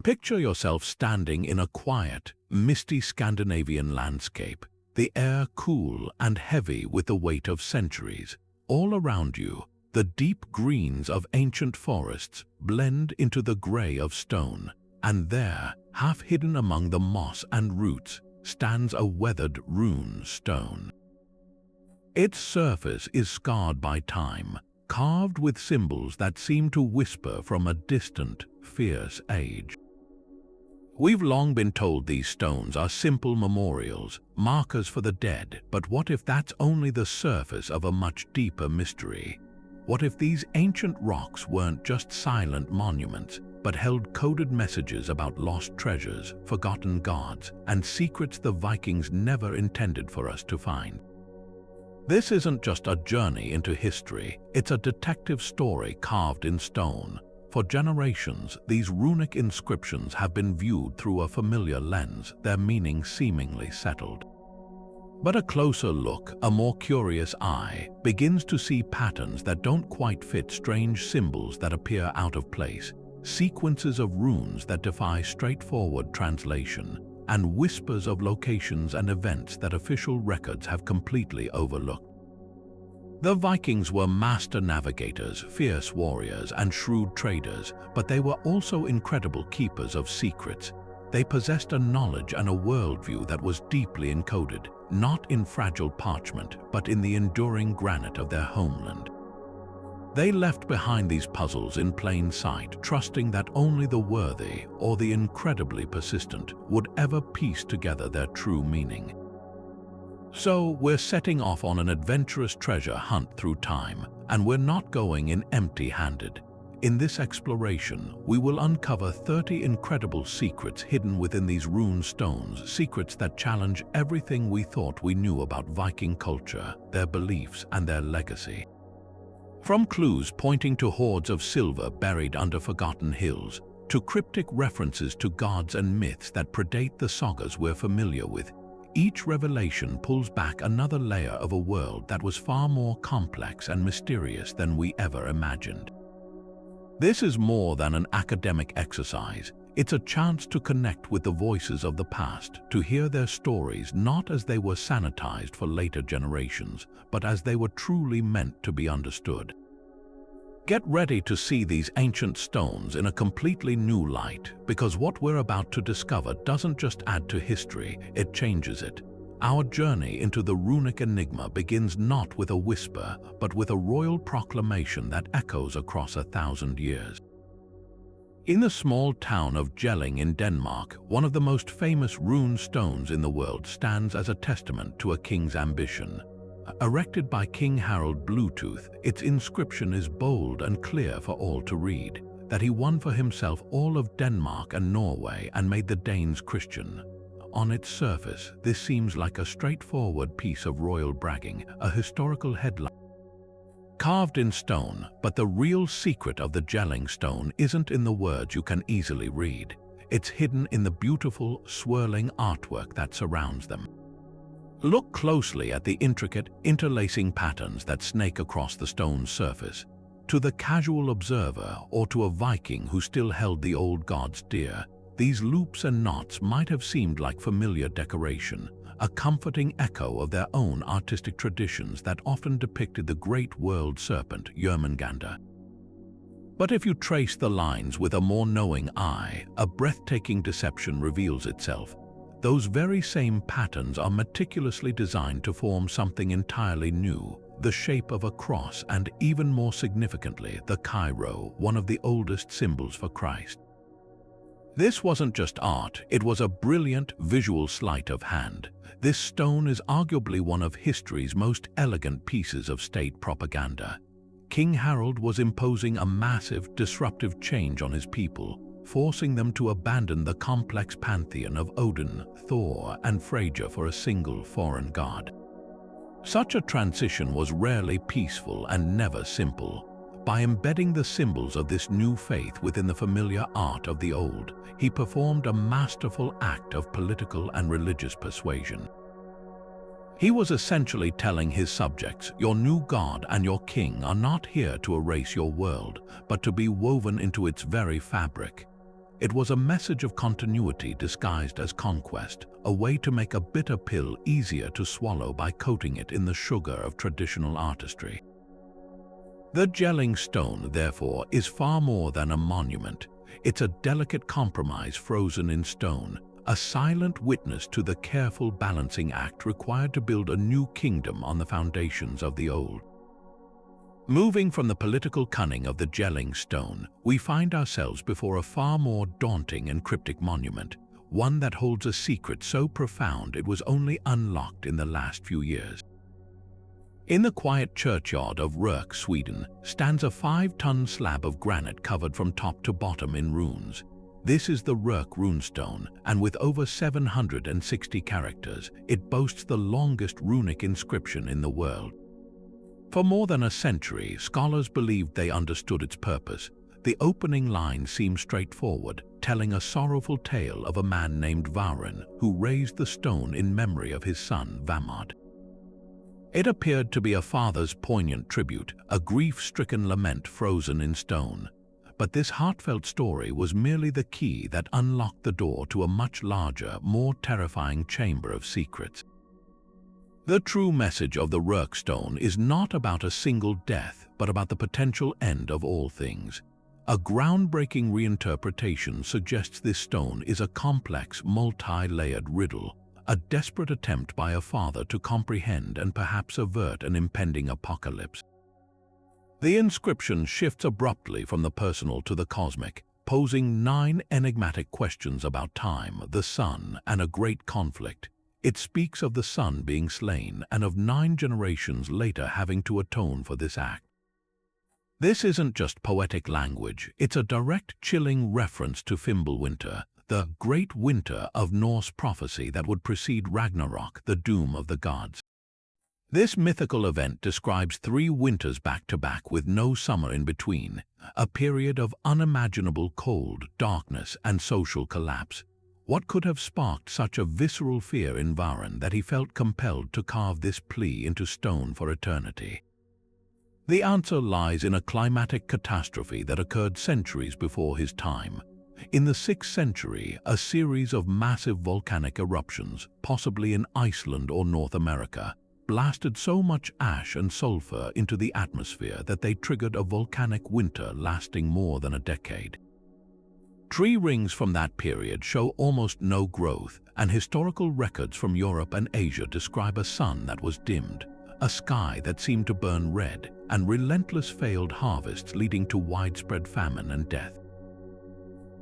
Picture yourself standing in a quiet, misty Scandinavian landscape, the air cool and heavy with the weight of centuries. All around you, the deep greens of ancient forests blend into the gray of stone, and there, half hidden among the moss and roots, stands a weathered rune stone. Its surface is scarred by time, carved with symbols that seem to whisper from a distant, fierce age. We've long been told these stones are simple memorials, markers for the dead, but what if that's only the surface of a much deeper mystery? What if these ancient rocks weren't just silent monuments, but held coded messages about lost treasures, forgotten gods, and secrets the Vikings never intended for us to find? This isn't just a journey into history, it's a detective story carved in stone. For generations, these runic inscriptions have been viewed through a familiar lens, their meaning seemingly settled. But a closer look, a more curious eye, begins to see patterns that don't quite fit, strange symbols that appear out of place, sequences of runes that defy straightforward translation, and whispers of locations and events that official records have completely overlooked. The Vikings were master navigators, fierce warriors, and shrewd traders, but they were also incredible keepers of secrets. They possessed a knowledge and a worldview that was deeply encoded, not in fragile parchment, but in the enduring granite of their homeland. They left behind these puzzles in plain sight, trusting that only the worthy or the incredibly persistent would ever piece together their true meaning. So we're setting off on an adventurous treasure hunt through time, and we're not going in empty-handed. In this exploration, we will uncover 30 incredible secrets hidden within these rune stones, secrets that challenge everything we thought we knew about Viking culture, their beliefs, and their legacy. From clues pointing to hoards of silver buried under forgotten hills, to cryptic references to gods and myths that predate the sagas we're familiar with, each revelation pulls back another layer of a world that was far more complex and mysterious than we ever imagined. This is more than an academic exercise. It's a chance to connect with the voices of the past, to hear their stories not as they were sanitized for later generations, but as they were truly meant to be understood. Get ready to see these ancient stones in a completely new light, because what we're about to discover doesn't just add to history, it changes it. Our journey into the runic enigma begins not with a whisper, but with a royal proclamation that echoes across 1,000 years. In the small town of Jelling in Denmark, one of the most famous rune stones in the world stands as a testament to a king's ambition. Erected by King Harald Bluetooth, its inscription is bold and clear for all to read, that he won for himself all of Denmark and Norway and made the Danes Christian. On its surface, this seems like a straightforward piece of royal bragging, a historical headline carved in stone, but the real secret of the Jelling Stone isn't in the words you can easily read. It's hidden in the beautiful, swirling artwork that surrounds them. Look closely at the intricate, interlacing patterns that snake across the stone's surface. To the casual observer or to a Viking who still held the old gods dear, these loops and knots might have seemed like familiar decoration, a comforting echo of their own artistic traditions that often depicted the great world serpent Jörmungandr. But if you trace the lines with a more knowing eye, a breathtaking deception reveals itself. Those very same patterns are meticulously designed to form something entirely new, the shape of a cross and, even more significantly, the Chi-Rho, one of the oldest symbols for Christ. This wasn't just art, it was a brilliant visual sleight of hand. This stone is arguably one of history's most elegant pieces of state propaganda. King Harald was imposing a massive, disruptive change on his people, forcing them to abandon the complex pantheon of Odin, Thor, and Freyja for a single foreign god. Such a transition was rarely peaceful and never simple. By embedding the symbols of this new faith within the familiar art of the old, he performed a masterful act of political and religious persuasion. He was essentially telling his subjects, your new god and your king are not here to erase your world, but to be woven into its very fabric. It was a message of continuity disguised as conquest, a way to make a bitter pill easier to swallow by coating it in the sugar of traditional artistry. The Jelling Stone, therefore, is far more than a monument. It's a delicate compromise frozen in stone, a silent witness to the careful balancing act required to build a new kingdom on the foundations of the old. Moving from the political cunning of the Jelling Stone, we find ourselves before a far more daunting and cryptic monument, one that holds a secret so profound it was only unlocked in the last few years. In the quiet churchyard of Rök, Sweden, stands a 5-ton slab of granite covered from top to bottom in runes. This is the Rök Rune Stone, and with over 760 characters, it boasts the longest runic inscription in the world. For more than a century, scholars believed they understood its purpose. The opening line seems straightforward, telling a sorrowful tale of a man named Varin who raised the stone in memory of his son Vamod. It appeared to be a father's poignant tribute, a grief-stricken lament frozen in stone. But this heartfelt story was merely the key that unlocked the door to a much larger, more terrifying chamber of secrets. The true message of the Rök Stone is not about a single death, but about the potential end of all things. A groundbreaking reinterpretation suggests this stone is a complex, multi-layered riddle, a desperate attempt by a father to comprehend and perhaps avert an impending apocalypse. The inscription shifts abruptly from the personal to the cosmic, posing 9 enigmatic questions about time, the sun, and a great conflict. It speaks of the son being slain and of 9 generations later having to atone for this act. This isn't just poetic language, it's a direct, chilling reference to Fimbulwinter, the great winter of Norse prophecy that would precede Ragnarok, the doom of the gods. This mythical event describes 3 winters back-to-back with no summer in between, a period of unimaginable cold, darkness, and social collapse. What could have sparked such a visceral fear in Varin that he felt compelled to carve this plea into stone for eternity? The answer lies in a climatic catastrophe that occurred centuries before his time. In the 6th century, a series of massive volcanic eruptions, possibly in Iceland or North America, blasted so much ash and sulfur into the atmosphere that they triggered a volcanic winter lasting more than a decade. Tree rings from that period show almost no growth, and historical records from Europe and Asia describe a sun that was dimmed, a sky that seemed to burn red, and relentless failed harvests leading to widespread famine and death.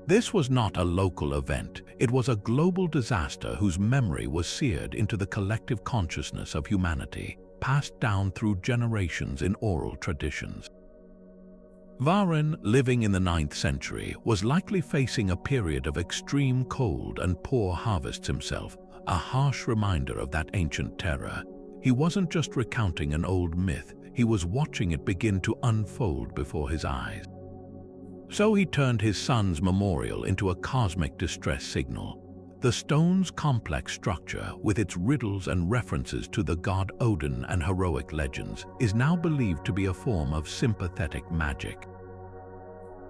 This was not a local event, it was a global disaster whose memory was seared into the collective consciousness of humanity, passed down through generations in oral traditions. Varin, living in the 9th century, was likely facing a period of extreme cold and poor harvests himself, a harsh reminder of that ancient terror. He wasn't just recounting an old myth, he was watching it begin to unfold before his eyes. So he turned his son's memorial into a cosmic distress signal. The stone's complex structure, with its riddles and references to the god Odin and heroic legends, is now believed to be a form of sympathetic magic.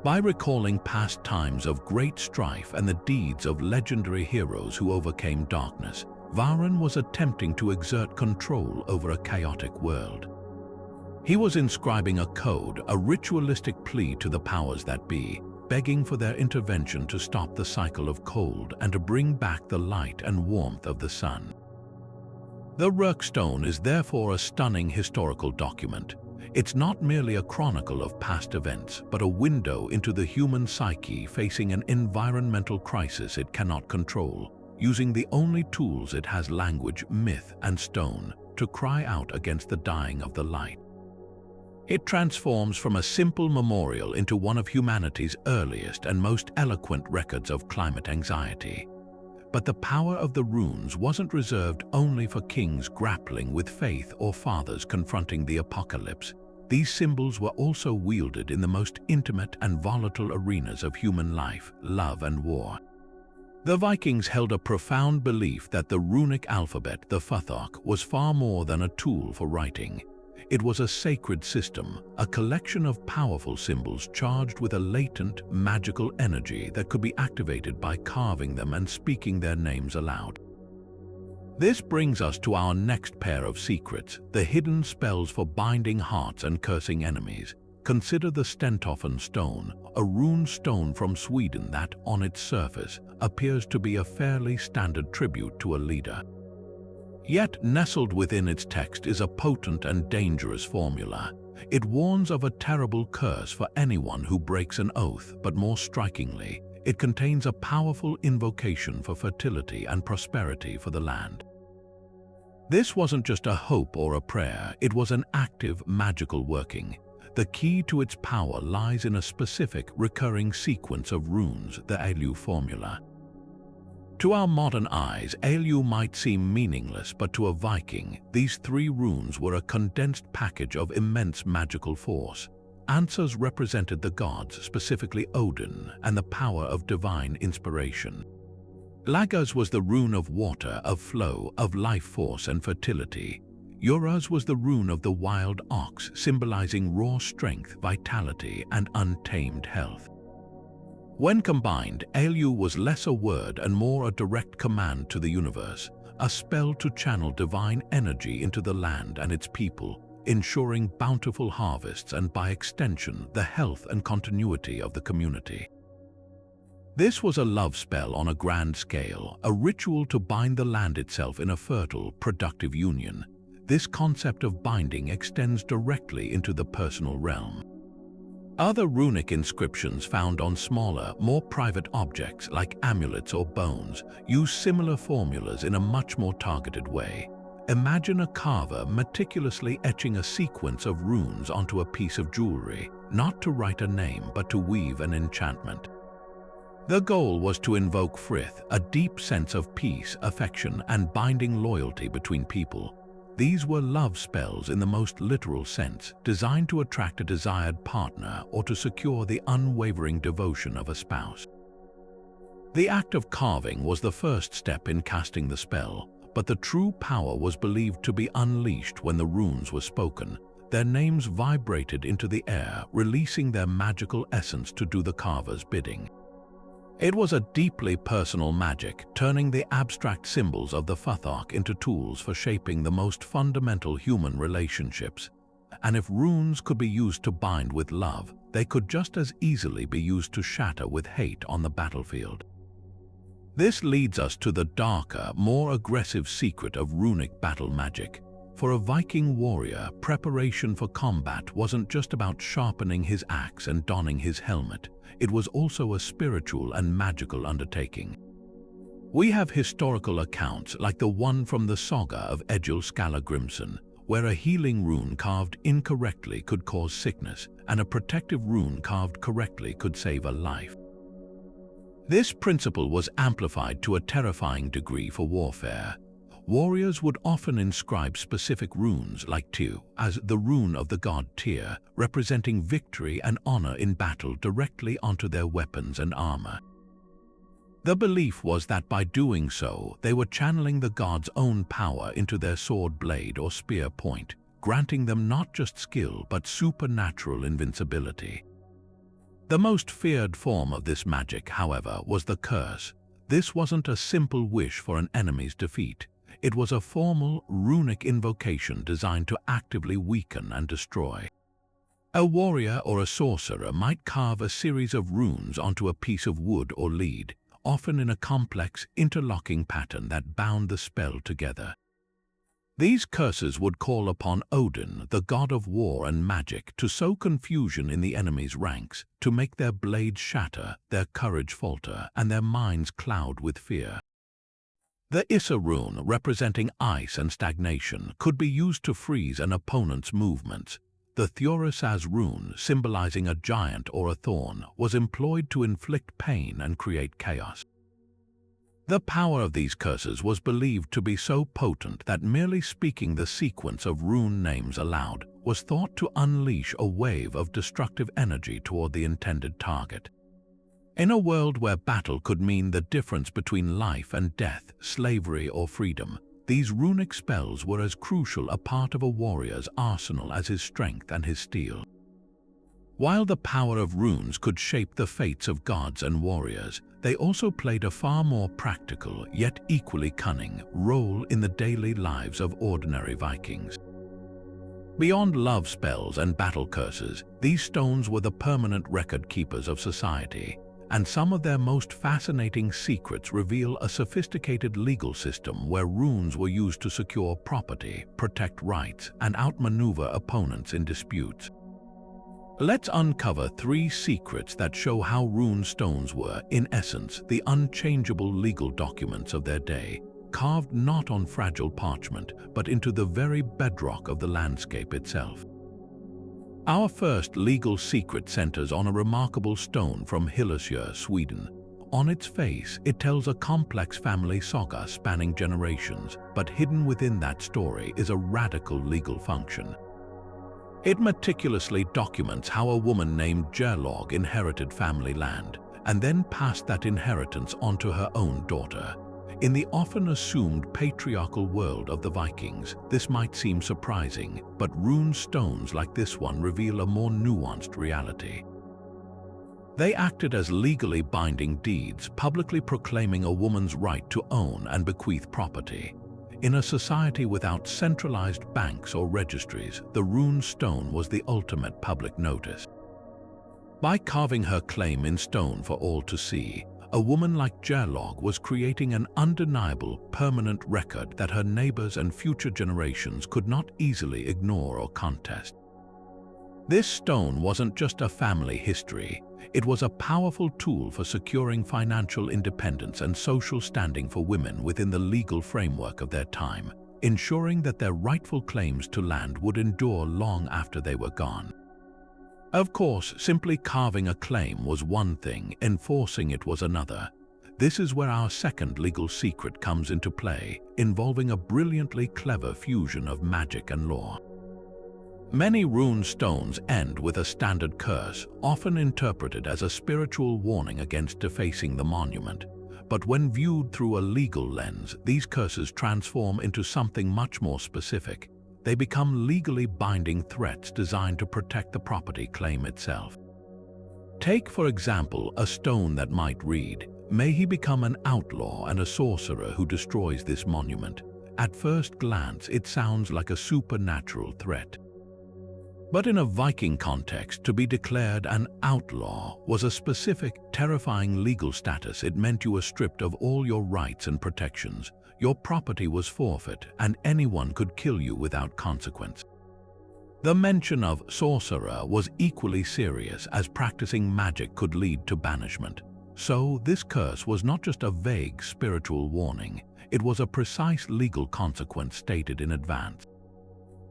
By recalling past times of great strife and the deeds of legendary heroes who overcame darkness, Varin was attempting to exert control over a chaotic world. He was inscribing a code, a ritualistic plea to the powers that be, begging for their intervention to stop the cycle of cold and to bring back the light and warmth of the sun. The Rök Stone is therefore a stunning historical document. It's not merely a chronicle of past events, but a window into the human psyche facing an environmental crisis it cannot control, using the only tools it has: language, myth, and stone, to cry out against the dying of the light. It transforms from a simple memorial into one of humanity's earliest and most eloquent records of climate anxiety. But the power of the runes wasn't reserved only for kings grappling with faith or fathers confronting the apocalypse. These symbols were also wielded in the most intimate and volatile arenas of human life, love and war. The Vikings held a profound belief that the runic alphabet, the Futhok, was far more than a tool for writing. It was a sacred system, a collection of powerful symbols charged with a latent, magical energy that could be activated by carving them and speaking their names aloud. This brings us to our next pair of secrets, the hidden spells for binding hearts and cursing enemies. Consider the Stentoffen stone, a rune stone from Sweden that, on its surface, appears to be a fairly standard tribute to a leader. Yet, nestled within its text is a potent and dangerous formula. It warns of a terrible curse for anyone who breaks an oath, but more strikingly, it contains a powerful invocation for fertility and prosperity for the land. This wasn't just a hope or a prayer, it was an active, magical working. The key to its power lies in a specific, recurring sequence of runes, the Elu formula. To our modern eyes, Elu might seem meaningless, but to a Viking, these 3 runes were a condensed package of immense magical force. Answers represented the gods, specifically Odin, and the power of divine inspiration. Laga's was the rune of water, of flow, of life force and fertility. Yora's was the rune of the wild ox, symbolizing raw strength, vitality, and untamed health. When combined, Elu was less a word and more a direct command to the universe, a spell to channel divine energy into the land and its people, ensuring bountiful harvests and, by extension, the health and continuity of the community. This was a love spell on a grand scale, a ritual to bind the land itself in a fertile, productive union. This concept of binding extends directly into the personal realm. Other runic inscriptions found on smaller, more private objects like amulets or bones use similar formulas in a much more targeted way. Imagine a carver meticulously etching a sequence of runes onto a piece of jewelry, not to write a name but to weave an enchantment. The goal was to invoke frith, a deep sense of peace, affection, and binding loyalty between people. These were love spells in the most literal sense, designed to attract a desired partner or to secure the unwavering devotion of a spouse. The act of carving was the first step in casting the spell, but the true power was believed to be unleashed when the runes were spoken. Their names vibrated into the air, releasing their magical essence to do the carver's bidding. It was a deeply personal magic, turning the abstract symbols of the Futhok into tools for shaping the most fundamental human relationships. And if runes could be used to bind with love, they could just as easily be used to shatter with hate on the battlefield. This leads us to the darker, more aggressive secret of runic battle magic. For a Viking warrior, preparation for combat wasn't just about sharpening his axe and donning his helmet. It was also a spiritual and magical undertaking. We have historical accounts like the one from the saga of Egil Skallagrimsson, where a healing rune carved incorrectly could cause sickness, and a protective rune carved correctly could save a life. This principle was amplified to a terrifying degree for warfare. Warriors would often inscribe specific runes like Tu, as the rune of the god Tyr, representing victory and honor in battle, directly onto their weapons and armor. The belief was that by doing so, they were channeling the god's own power into their sword blade or spear point, granting them not just skill but supernatural invincibility. The most feared form of this magic, however, was the curse. This wasn't a simple wish for an enemy's defeat. It was a formal, runic invocation designed to actively weaken and destroy. A warrior or a sorcerer might carve a series of runes onto a piece of wood or lead, often in a complex, interlocking pattern that bound the spell together. These curses would call upon Odin, the god of war and magic, to sow confusion in the enemy's ranks, to make their blades shatter, their courage falter, and their minds cloud with fear. The Issa rune, representing ice and stagnation, could be used to freeze an opponent's movements. The Thurisaz rune, symbolizing a giant or a thorn, was employed to inflict pain and create chaos. The power of these curses was believed to be so potent that merely speaking the sequence of rune names aloud was thought to unleash a wave of destructive energy toward the intended target. In a world where battle could mean the difference between life and death, slavery or freedom, these runic spells were as crucial a part of a warrior's arsenal as his strength and his steel. While the power of runes could shape the fates of gods and warriors, they also played a far more practical, yet equally cunning, role in the daily lives of ordinary Vikings. Beyond love spells and battle curses, these stones were the permanent record keepers of society, and some of their most fascinating secrets reveal a sophisticated legal system where runes were used to secure property, protect rights, and outmaneuver opponents in disputes. Let's uncover 3 secrets that show how rune stones were, in essence, the unchangeable legal documents of their day, carved not on fragile parchment, but into the very bedrock of the landscape itself. Our first legal secret centers on a remarkable stone from Hillesjö, Sweden. On its face, it tells a complex family saga spanning generations, but hidden within that story is a radical legal function. It meticulously documents how a woman named Jelling inherited family land, and then passed that inheritance on to her own daughter. In the often assumed patriarchal world of the Vikings, this might seem surprising, but rune stones like this one reveal a more nuanced reality. They acted as legally binding deeds, publicly proclaiming a woman's right to own and bequeath property. In a society without centralized banks or registries, the rune stone was the ultimate public notice. By carving her claim in stone for all to see, a woman like Jelling was creating an undeniable, permanent record that her neighbors and future generations could not easily ignore or contest. This stone wasn't just a family history, it was a powerful tool for securing financial independence and social standing for women within the legal framework of their time, ensuring that their rightful claims to land would endure long after they were gone. Of course, simply carving a claim was one thing, enforcing it was another. This is where our second legal secret comes into play, involving a brilliantly clever fusion of magic and law. Many rune stones end with a standard curse, often interpreted as a spiritual warning against defacing the monument. But when viewed through a legal lens, these curses transform into something much more specific. They become legally binding threats designed to protect the property claim itself. Take, for example, a stone that might read, "May he become an outlaw and a sorcerer who destroys this monument." At first glance, it sounds like a supernatural threat. But in a Viking context, to be declared an outlaw was a specific, terrifying legal status. It meant you were stripped of all your rights and protections. Your property was forfeit, and anyone could kill you without consequence. The mention of sorcerer was equally serious, as practicing magic could lead to banishment. So this curse was not just a vague spiritual warning, it was a precise legal consequence stated in advance.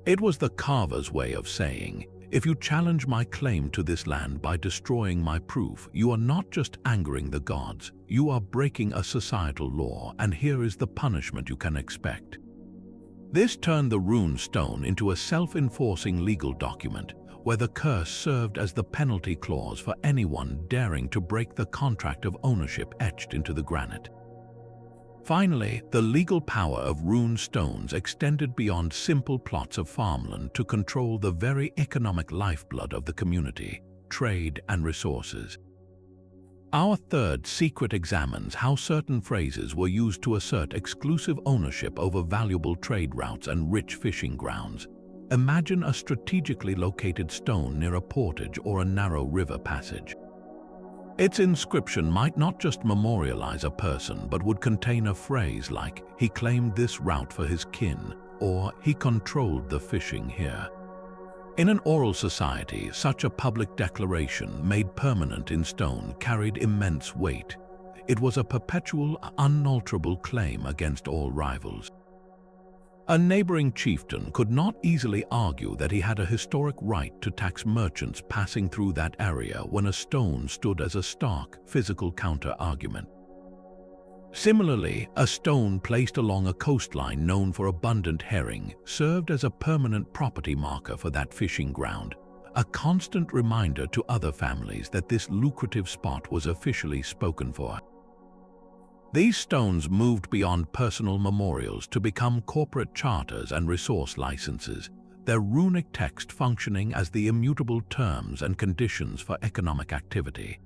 It was the carver's way of saying, if you challenge my claim to this land by destroying my proof, you are not just angering the gods, you are breaking a societal law, and here is the punishment you can expect. This turned the rune stone into a self-enforcing legal document, where the curse served as the penalty clause for anyone daring to break the contract of ownership etched into the granite. Finally, the legal power of rune stones extended beyond simple plots of farmland to control the very economic lifeblood of the community, trade and resources. Our third secret examines how certain phrases were used to assert exclusive ownership over valuable trade routes and rich fishing grounds. Imagine a strategically located stone near a portage or a narrow river passage. Its inscription might not just memorialize a person, but would contain a phrase like, "He claimed this route for his kin," or "He controlled the fishing here." In an oral society, such a public declaration, made permanent in stone, carried immense weight. It was a perpetual, unalterable claim against all rivals. A neighboring chieftain could not easily argue that he had a historic right to tax merchants passing through that area when a stone stood as a stark, physical counter-argument. Similarly, a stone placed along a coastline known for abundant herring served as a permanent property marker for that fishing ground, a constant reminder to other families that this lucrative spot was officially spoken for. These stones moved beyond personal memorials to become corporate charters and resource licenses, their runic text functioning as the immutable terms and conditions for economic activity.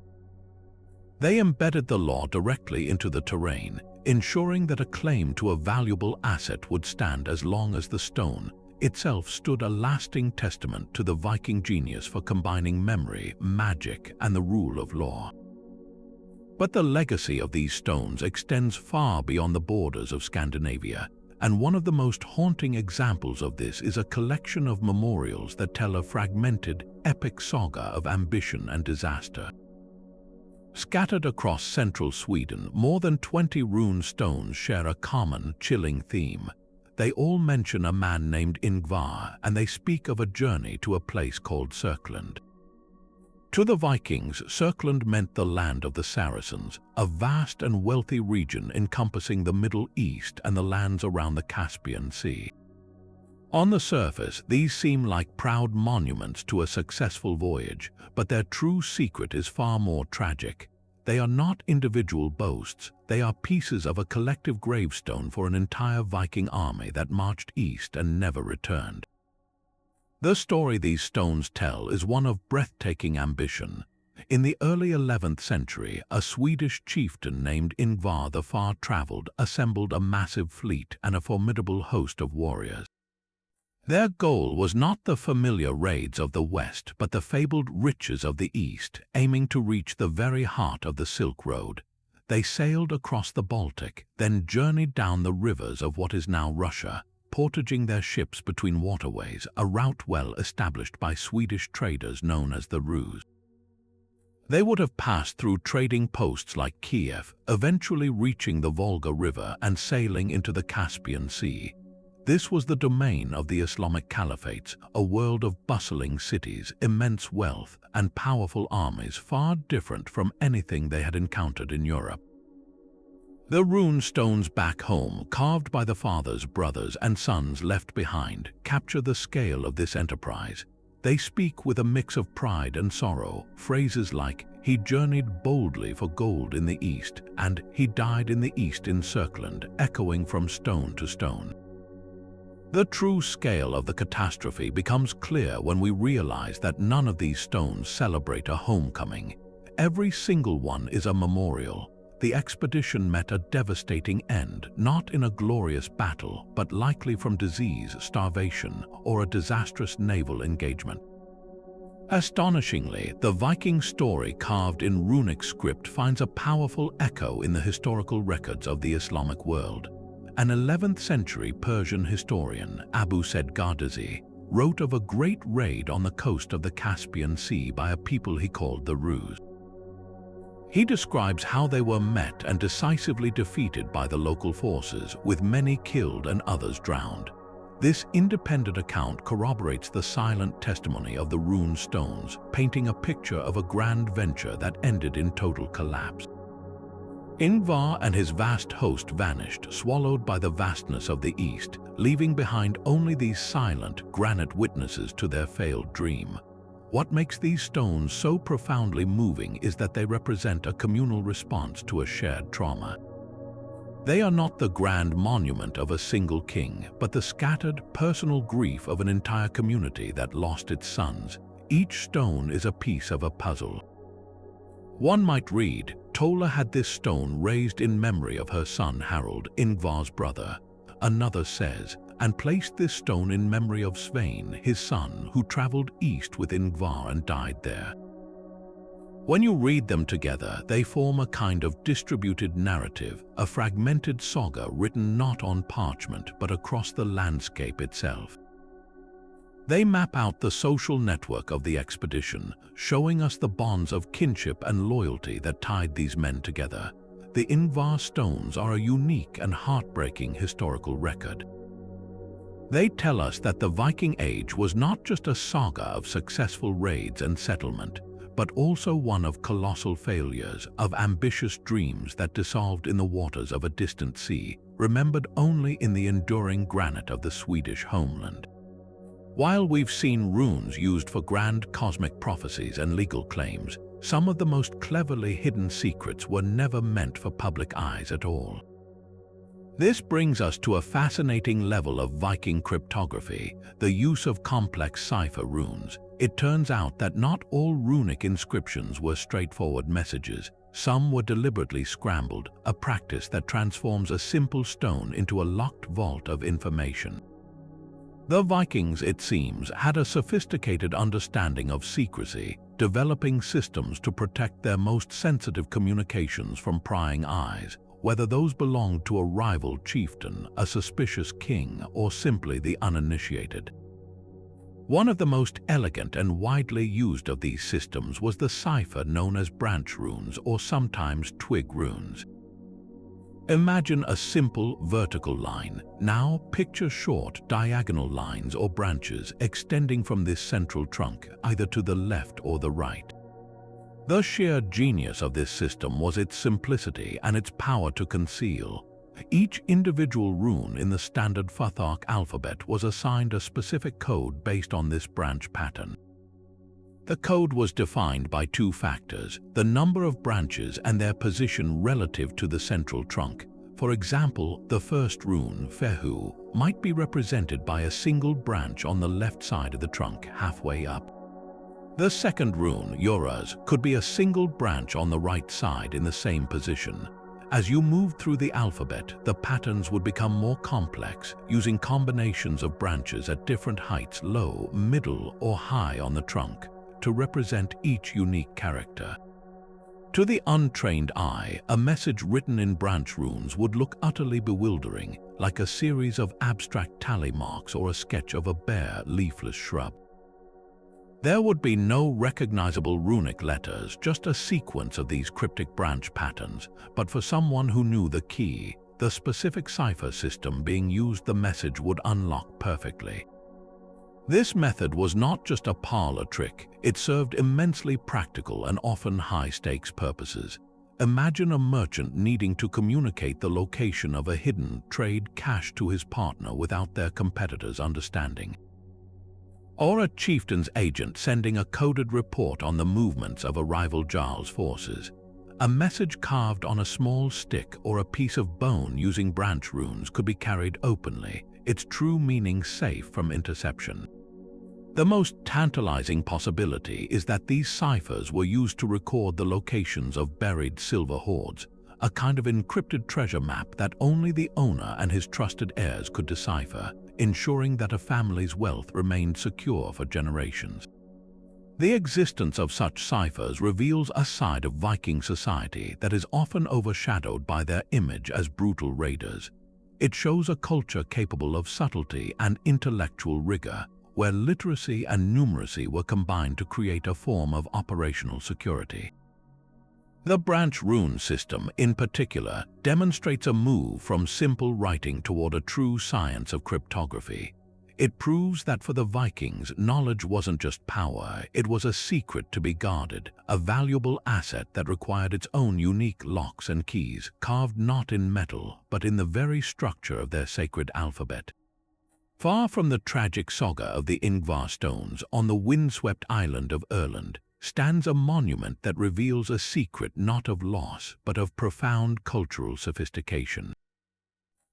They embedded the law directly into the terrain, ensuring that a claim to a valuable asset would stand as long as the stone itself stood, a lasting testament to the Viking genius for combining memory, magic, and the rule of law. But the legacy of these stones extends far beyond the borders of Scandinavia, and one of the most haunting examples of this is a collection of memorials that tell a fragmented, epic saga of ambition and disaster. Scattered across central Sweden, more than 20 rune stones share a common, chilling theme. They all mention a man named Ingvar, and they speak of a journey to a place called Sörkland. To the Vikings, Sörkland meant the land of the Saracens, a vast and wealthy region encompassing the Middle East and the lands around the Caspian Sea. On the surface, these seem like proud monuments to a successful voyage, but their true secret is far more tragic. They are not individual boasts, they are pieces of a collective gravestone for an entire Viking army that marched east and never returned. The story these stones tell is one of breathtaking ambition. In the early 11th century, a Swedish chieftain named Ingvar the Far-Traveled assembled a massive fleet and a formidable host of warriors. Their goal was not the familiar raids of the West, but the fabled riches of the East, aiming to reach the very heart of the Silk Road. They sailed across the Baltic, then journeyed down the rivers of what is now Russia, portaging their ships between waterways, a route well established by Swedish traders known as the Rus. They would have passed through trading posts like Kiev, eventually reaching the Volga River and sailing into the Caspian Sea. This was the domain of the Islamic Caliphates, a world of bustling cities, immense wealth, and powerful armies far different from anything they had encountered in Europe. The rune stones back home, carved by the fathers, brothers, and sons left behind, capture the scale of this enterprise. They speak with a mix of pride and sorrow, phrases like, "He journeyed boldly for gold in the East," and "He died in the East in Sörkland," echoing from stone to stone. The true scale of the catastrophe becomes clear when we realize that none of these stones celebrate a homecoming. Every single one is a memorial. The expedition met a devastating end, not in a glorious battle, but likely from disease, starvation, or a disastrous naval engagement. Astonishingly, the Viking story carved in runic script finds a powerful echo in the historical records of the Islamic world. An 11th century Persian historian, Abu Said Gardazi, wrote of a great raid on the coast of the Caspian Sea by a people he called the Rus. He describes how they were met and decisively defeated by the local forces, with many killed and others drowned. This independent account corroborates the silent testimony of the rune stones, painting a picture of a grand venture that ended in total collapse. Ingvar and his vast host vanished, swallowed by the vastness of the East, leaving behind only these silent, granite witnesses to their failed dream. What makes these stones so profoundly moving is that they represent a communal response to a shared trauma. They are not the grand monument of a single king, but the scattered, personal grief of an entire community that lost its sons. Each stone is a piece of a puzzle. One might read, Tola had this stone raised in memory of her son Harold, Ingvar's brother. Another says, and placed this stone in memory of Svein, his son, who traveled east with Ingvar and died there. When you read them together, they form a kind of distributed narrative, a fragmented saga written not on parchment but across the landscape itself. They map out the social network of the expedition, showing us the bonds of kinship and loyalty that tied these men together. The Ingvar stones are a unique and heartbreaking historical record. They tell us that the Viking Age was not just a saga of successful raids and settlement, but also one of colossal failures, of ambitious dreams that dissolved in the waters of a distant sea, remembered only in the enduring granite of the Swedish homeland. While we've seen runes used for grand cosmic prophecies and legal claims, some of the most cleverly hidden secrets were never meant for public eyes at all. This brings us to a fascinating level of Viking cryptography, the use of complex cipher runes. It turns out that not all runic inscriptions were straightforward messages. Some were deliberately scrambled, a practice that transforms a simple stone into a locked vault of information. The Vikings, it seems, had a sophisticated understanding of secrecy, developing systems to protect their most sensitive communications from prying eyes, whether those belonged to a rival chieftain, a suspicious king, or simply the uninitiated. One of the most elegant and widely used of these systems was the cipher known as branch runes, or sometimes twig runes. Imagine a simple vertical line. Now picture short diagonal lines or branches extending from this central trunk, either to the left or the right. The sheer genius of this system was its simplicity and its power to conceal. Each individual rune in the standard Futhark alphabet was assigned a specific code based on this branch pattern. The code was defined by two factors: the number of branches and their position relative to the central trunk. For example, the first rune, Fehu, might be represented by a single branch on the left side of the trunk, halfway up. The second rune, Yoraz, could be a single branch on the right side in the same position. As you moved through the alphabet, the patterns would become more complex, using combinations of branches at different heights, low, middle, or high on the trunk, to represent each unique character. To the untrained eye, a message written in branch runes would look utterly bewildering, like a series of abstract tally marks or a sketch of a bare, leafless shrub. There would be no recognizable runic letters, just a sequence of these cryptic branch patterns, but for someone who knew the key, the specific cipher system being used, the message would unlock perfectly. This method was not just a parlor trick, it served immensely practical and often high-stakes purposes. Imagine a merchant needing to communicate the location of a hidden trade cache to his partner without their competitor's understanding. Or a chieftain's agent sending a coded report on the movements of a rival jarl's forces. A message carved on a small stick or a piece of bone using branch runes could be carried openly, its true meaning safe from interception. The most tantalizing possibility is that these ciphers were used to record the locations of buried silver hoards, a kind of encrypted treasure map that only the owner and his trusted heirs could decipher, ensuring that a family's wealth remained secure for generations. The existence of such ciphers reveals a side of Viking society that is often overshadowed by their image as brutal raiders. It shows a culture capable of subtlety and intellectual rigor, where literacy and numeracy were combined to create a form of operational security. The branch rune system, in particular, demonstrates a move from simple writing toward a true science of cryptography. It proves that for the Vikings, knowledge wasn't just power, it was a secret to be guarded, a valuable asset that required its own unique locks and keys, carved not in metal, but in the very structure of their sacred alphabet. Far from the tragic saga of the Ingvar stones on the windswept island of Erland, stands a monument that reveals a secret not of loss, but of profound cultural sophistication.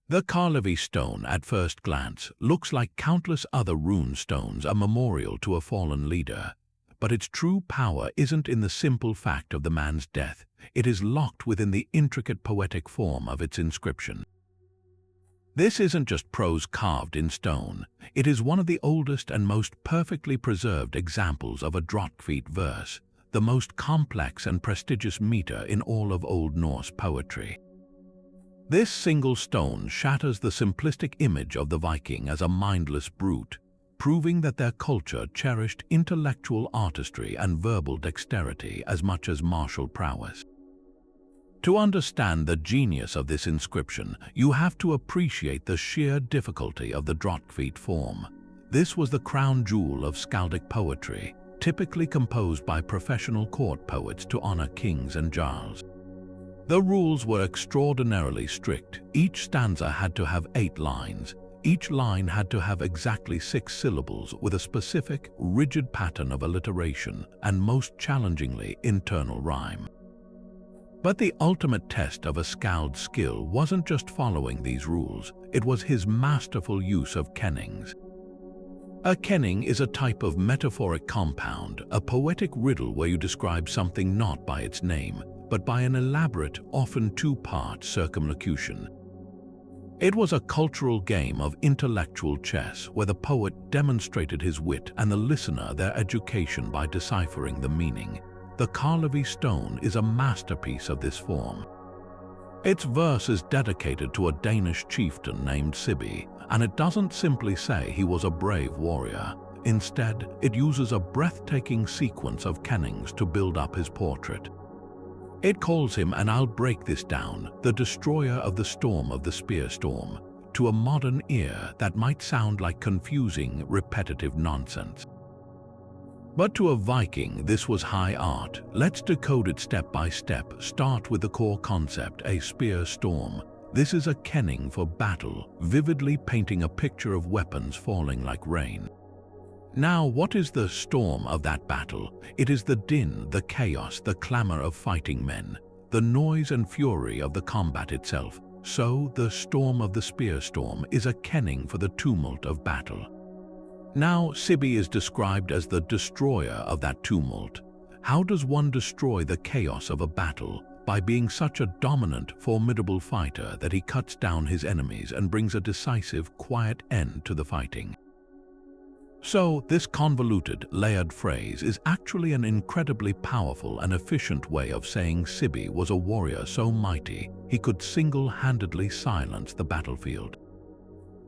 The Karlevi stone, at first glance, looks like countless other rune stones, a memorial to a fallen leader. But its true power isn't in the simple fact of the man's death, it is locked within the intricate poetic form of its inscription. This isn't just prose carved in stone, it is one of the oldest and most perfectly preserved examples of a Drottfeet verse, the most complex and prestigious meter in all of Old Norse poetry. This single stone shatters the simplistic image of the Viking as a mindless brute, proving that their culture cherished intellectual artistry and verbal dexterity as much as martial prowess. To understand the genius of this inscription, you have to appreciate the sheer difficulty of the Drottfeet form. This was the crown jewel of skaldic poetry, typically composed by professional court poets to honor kings and jarls. The rules were extraordinarily strict. Each stanza had to have 8 lines, Each line had to have exactly 6 syllables with a specific, rigid pattern of alliteration and, most challengingly, internal rhyme. But the ultimate test of a skald's skill wasn't just following these rules, it was his masterful use of kennings. A kenning is a type of metaphoric compound, a poetic riddle where you describe something not by its name, but by an elaborate, often two-part circumlocution. It was a cultural game of intellectual chess where the poet demonstrated his wit and the listener their education by deciphering the meaning. The Jelling Stone is a masterpiece of this form. Its verse is dedicated to a Danish chieftain named Sibbe, and it doesn't simply say he was a brave warrior. Instead, it uses a breathtaking sequence of kennings to build up his portrait. It calls him, and I'll break this down, the destroyer of the storm of the spear storm. To a modern ear, that might sound like confusing, repetitive nonsense. But to a Viking, this was high art. Let's decode it step by step. Start with the core concept, a spear storm. This is a kenning for battle, vividly painting a picture of weapons falling like rain. Now, what is the storm of that battle? It is the din, the chaos, the clamor of fighting men, the noise and fury of the combat itself. So, the storm of the spear storm is a kenning for the tumult of battle. Now, Sibbe is described as the destroyer of that tumult. How does one destroy the chaos of a battle? By being such a dominant, formidable fighter that he cuts down his enemies and brings a decisive, quiet end to the fighting. So, this convoluted, layered phrase is actually an incredibly powerful and efficient way of saying Sibbe was a warrior so mighty he could single-handedly silence the battlefield.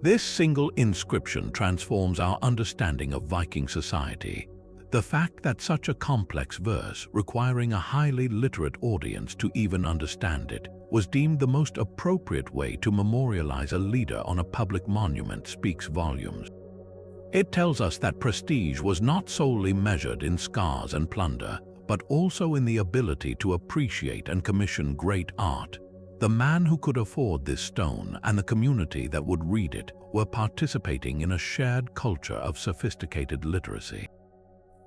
This single inscription transforms our understanding of Viking society. The fact that such a complex verse, requiring a highly literate audience to even understand it, was deemed the most appropriate way to memorialize a leader on a public monument speaks volumes. It tells us that prestige was not solely measured in scars and plunder, but also in the ability to appreciate and commission great art. The man who could afford this stone and the community that would read it were participating in a shared culture of sophisticated literacy.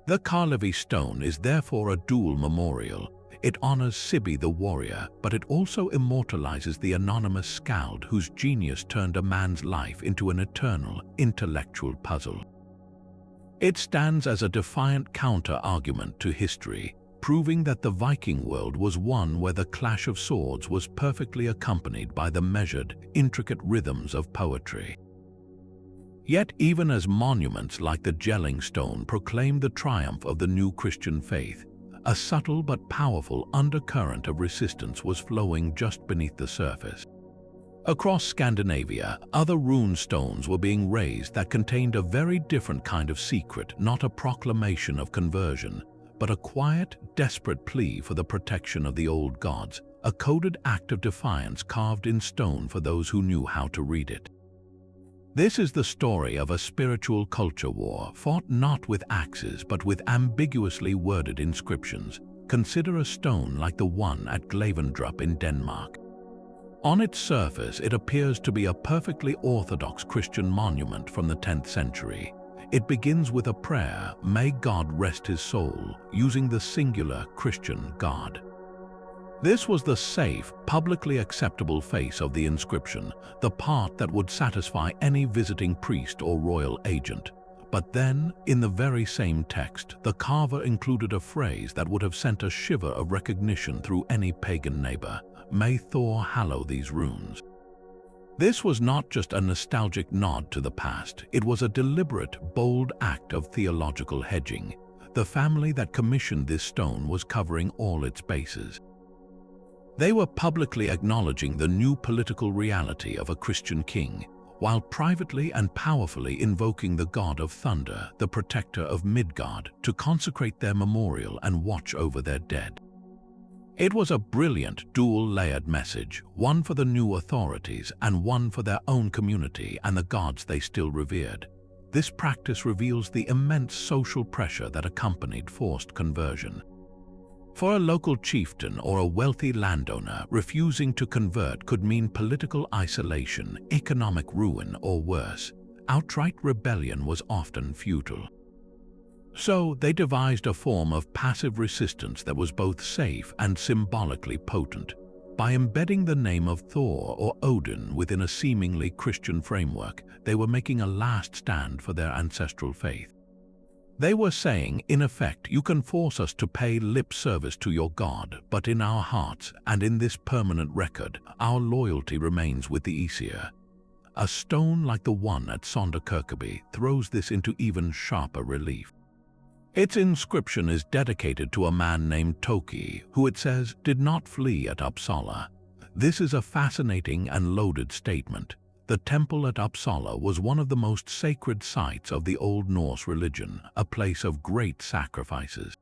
The Jelling Stone is therefore a dual memorial. It honors Sibbe the warrior, but it also immortalizes the anonymous skald whose genius turned a man's life into an eternal, intellectual puzzle. It stands as a defiant counter-argument to history, proving that the Viking world was one where the clash of swords was perfectly accompanied by the measured, intricate rhythms of poetry. Yet even as monuments like the Jelling Stone proclaimed the triumph of the new Christian faith, a subtle but powerful undercurrent of resistance was flowing just beneath the surface. Across Scandinavia, other rune stones were being raised that contained a very different kind of secret, not a proclamation of conversion, but a quiet, desperate plea for the protection of the old gods, a coded act of defiance carved in stone for those who knew how to read it. This is the story of a spiritual culture war, fought not with axes but with ambiguously worded inscriptions. Consider a stone like the one at Glavendrup in Denmark. On its surface, it appears to be a perfectly orthodox Christian monument from the 10th century. It begins with a prayer, "May God rest his soul," using the singular Christian God. This was the safe, publicly acceptable face of the inscription, the part that would satisfy any visiting priest or royal agent. But then, in the very same text, the carver included a phrase that would have sent a shiver of recognition through any pagan neighbor: "May Thor hallow these runes." This was not just a nostalgic nod to the past, it was a deliberate, bold act of theological hedging. The family that commissioned this stone was covering all its bases. They were publicly acknowledging the new political reality of a Christian king, while privately and powerfully invoking the god of thunder, the protector of Midgard, to consecrate their memorial and watch over their dead. It was a brilliant, dual-layered message, one for the new authorities and one for their own community and the gods they still revered. This practice reveals the immense social pressure that accompanied forced conversion. For a local chieftain or a wealthy landowner, refusing to convert could mean political isolation, economic ruin, or worse. Outright rebellion was often futile. So they devised a form of passive resistance that was both safe and symbolically potent. By embedding the name of Thor or Odin within a seemingly Christian framework, they were making a last stand for their ancestral faith. They were saying, in effect, you can force us to pay lip service to your God, but in our hearts and in this permanent record, our loyalty remains with the Aesir. A stone like the one at Sonderkirkeby throws this into even sharper relief. Its inscription is dedicated to a man named Toki, who it says did not flee at Uppsala. This is a fascinating and loaded statement. The temple at Uppsala was one of the most sacred sites of the Old Norse religion, a place of great sacrifices.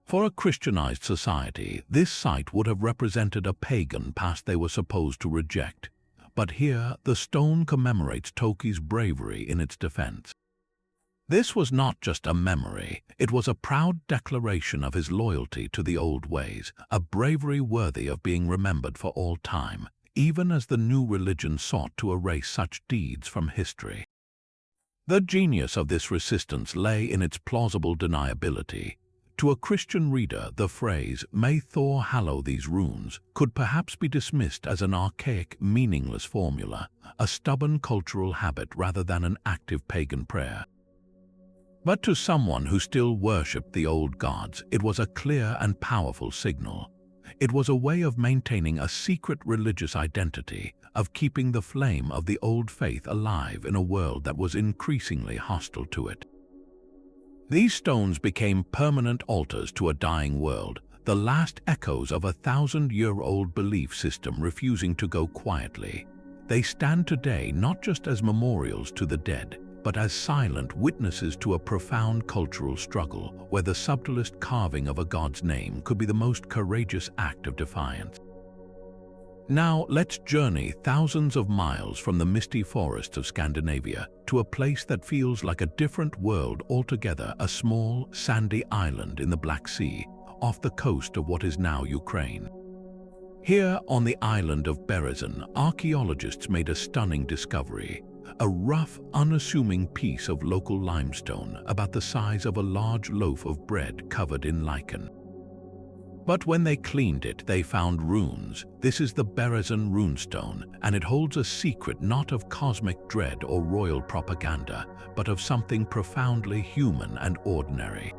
For a Christianized society, this site would have represented a pagan past they were supposed to reject. But here, the stone commemorates Toki's bravery in its defense. This was not just a memory, it was a proud declaration of his loyalty to the old ways, a bravery worthy of being remembered for all time, even as the new religion sought to erase such deeds from history. The genius of this resistance lay in its plausible deniability. To a Christian reader, the phrase, "May Thor hallow these runes," could perhaps be dismissed as an archaic, meaningless formula, a stubborn cultural habit rather than an active pagan prayer. But to someone who still worshipped the old gods, it was a clear and powerful signal. It was a way of maintaining a secret religious identity, of keeping the flame of the old faith alive in a world that was increasingly hostile to it. These stones became permanent altars to a dying world, the last echoes of a 1,000-year-old belief system refusing to go quietly. They stand today not just as memorials to the dead, but as silent witnesses to a profound cultural struggle where the subtlest carving of a god's name could be the most courageous act of defiance. Now let's journey thousands of miles from the misty forests of Scandinavia to a place that feels like a different world altogether, a small, sandy island in the Black Sea, off the coast of what is now Ukraine. Here on the island of Berezin, archaeologists made a stunning discovery. A rough, unassuming piece of local limestone about the size of a large loaf of bread covered in lichen. But when they cleaned it, they found runes. This is the Viking Rune Stone, and it holds a secret not of cosmic dread or royal propaganda, but of something profoundly human and ordinary.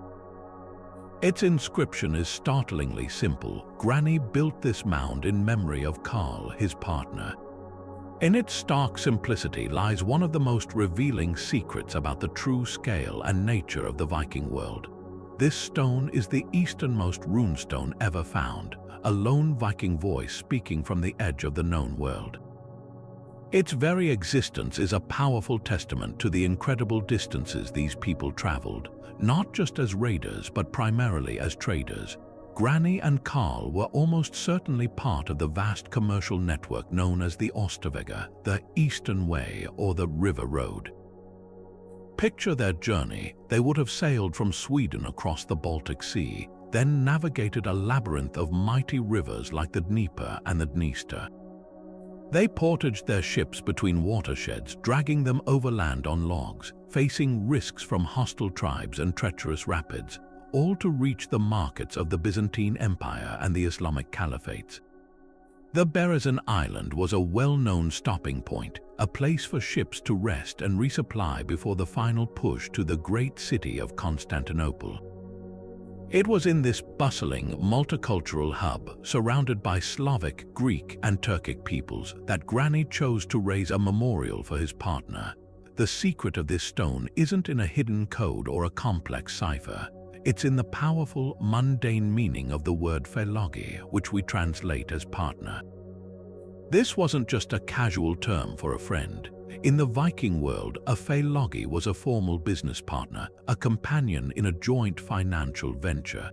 Its inscription is startlingly simple. Granny built this mound in memory of Karl, his partner. In its stark simplicity lies one of the most revealing secrets about the true scale and nature of the Viking world. This stone is the easternmost runestone ever found, a lone Viking voice speaking from the edge of the known world. Its very existence is a powerful testament to the incredible distances these people traveled, not just as raiders but primarily as traders. Granny and Karl were almost certainly part of the vast commercial network known as the Osterwege, the Eastern Way, or the River Road. Picture their journey. They would have sailed from Sweden across the Baltic Sea, then navigated a labyrinth of mighty rivers like the Dnieper and the Dniester. They portaged their ships between watersheds, dragging them overland on logs, facing risks from hostile tribes and treacherous rapids, all to reach the markets of the Byzantine Empire and the Islamic Caliphates. The Berezin Island was a well-known stopping point, a place for ships to rest and resupply before the final push to the great city of Constantinople. It was in this bustling, multicultural hub, surrounded by Slavic, Greek, and Turkic peoples, that Granny chose to raise a memorial for his partner. The secret of this stone isn't in a hidden code or a complex cipher. It's in the powerful, mundane meaning of the word felogi, which we translate as partner. This wasn't just a casual term for a friend. In the Viking world, a felogi was a formal business partner, a companion in a joint financial venture.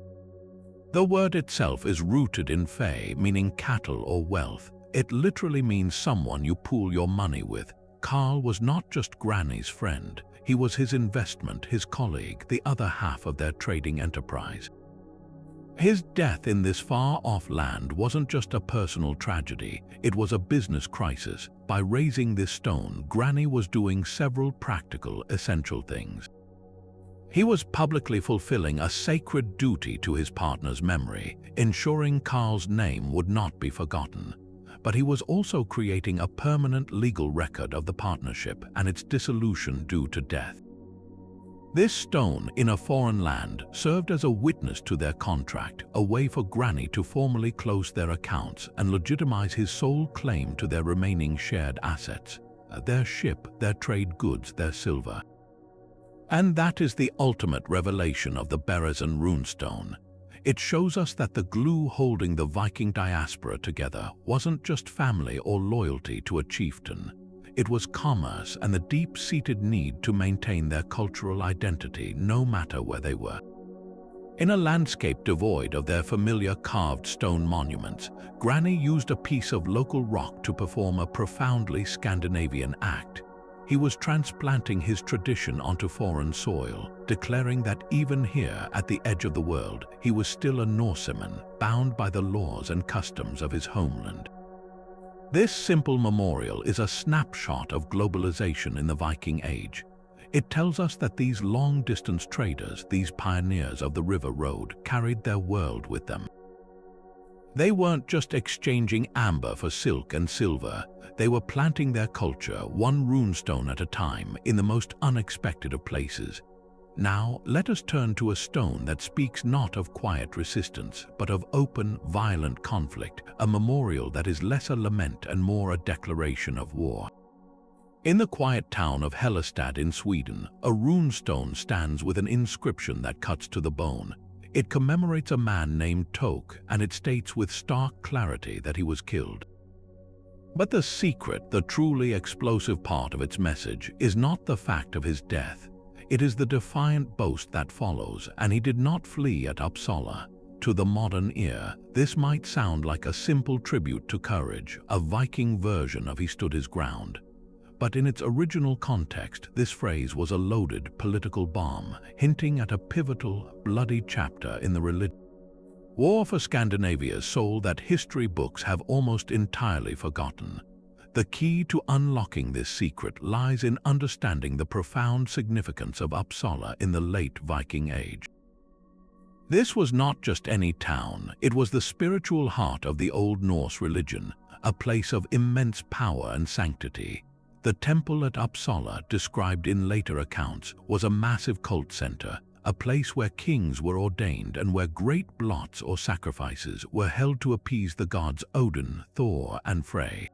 The word itself is rooted in fe, meaning cattle or wealth. It literally means someone you pool your money with. Karl was not just Granny's friend. He was his investment, his colleague, the other half of their trading enterprise. His death in this far-off land wasn't just a personal tragedy, it was a business crisis. By raising this stone, Granny was doing several practical, essential things. He was publicly fulfilling a sacred duty to his partner's memory, ensuring Carl's name would not be forgotten. But he was also creating a permanent legal record of the partnership and its dissolution due to death. This stone in a foreign land served as a witness to their contract, a way for Granny to formally close their accounts and legitimize his sole claim to their remaining shared assets, their ship, their trade goods, their silver. And that is the ultimate revelation of the Viking Rune Stone. It shows us that the glue holding the Viking diaspora together wasn't just family or loyalty to a chieftain. It was commerce and the deep-seated need to maintain their cultural identity no matter where they were. In a landscape devoid of their familiar carved stone monuments, Granny used a piece of local rock to perform a profoundly Scandinavian act. He was transplanting his tradition onto foreign soil, declaring that even here at the edge of the world, he was still a Norseman, bound by the laws and customs of his homeland. This simple memorial is a snapshot of globalization in the Viking Age. It tells us that these long-distance traders, these pioneers of the river road, carried their world with them. They weren't just exchanging amber for silk and silver, they were planting their culture one runestone at a time in the most unexpected of places. Now, let us turn to a stone that speaks not of quiet resistance, but of open, violent conflict, a memorial that is less a lament and more a declaration of war. In the quiet town of Hellestad in Sweden, a rune stone stands with an inscription that cuts to the bone. It commemorates a man named Tok, and it states with stark clarity that he was killed. But the secret, the truly explosive part of its message, is not the fact of his death. It is the defiant boast that follows, and he did not flee at Uppsala. To the modern ear, this might sound like a simple tribute to courage, a Viking version of he stood his ground. But in its original context, this phrase was a loaded political bomb, hinting at a pivotal, bloody chapter in the religion. War for Scandinavia's soul that history books have almost entirely forgotten. The key to unlocking this secret lies in understanding the profound significance of Uppsala in the late Viking Age. This was not just any town, it was the spiritual heart of the Old Norse religion, a place of immense power and sanctity. The temple at Uppsala, described in later accounts, was a massive cult center, a place where kings were ordained and where great blots or sacrifices were held to appease the gods Odin, Thor, and Frey.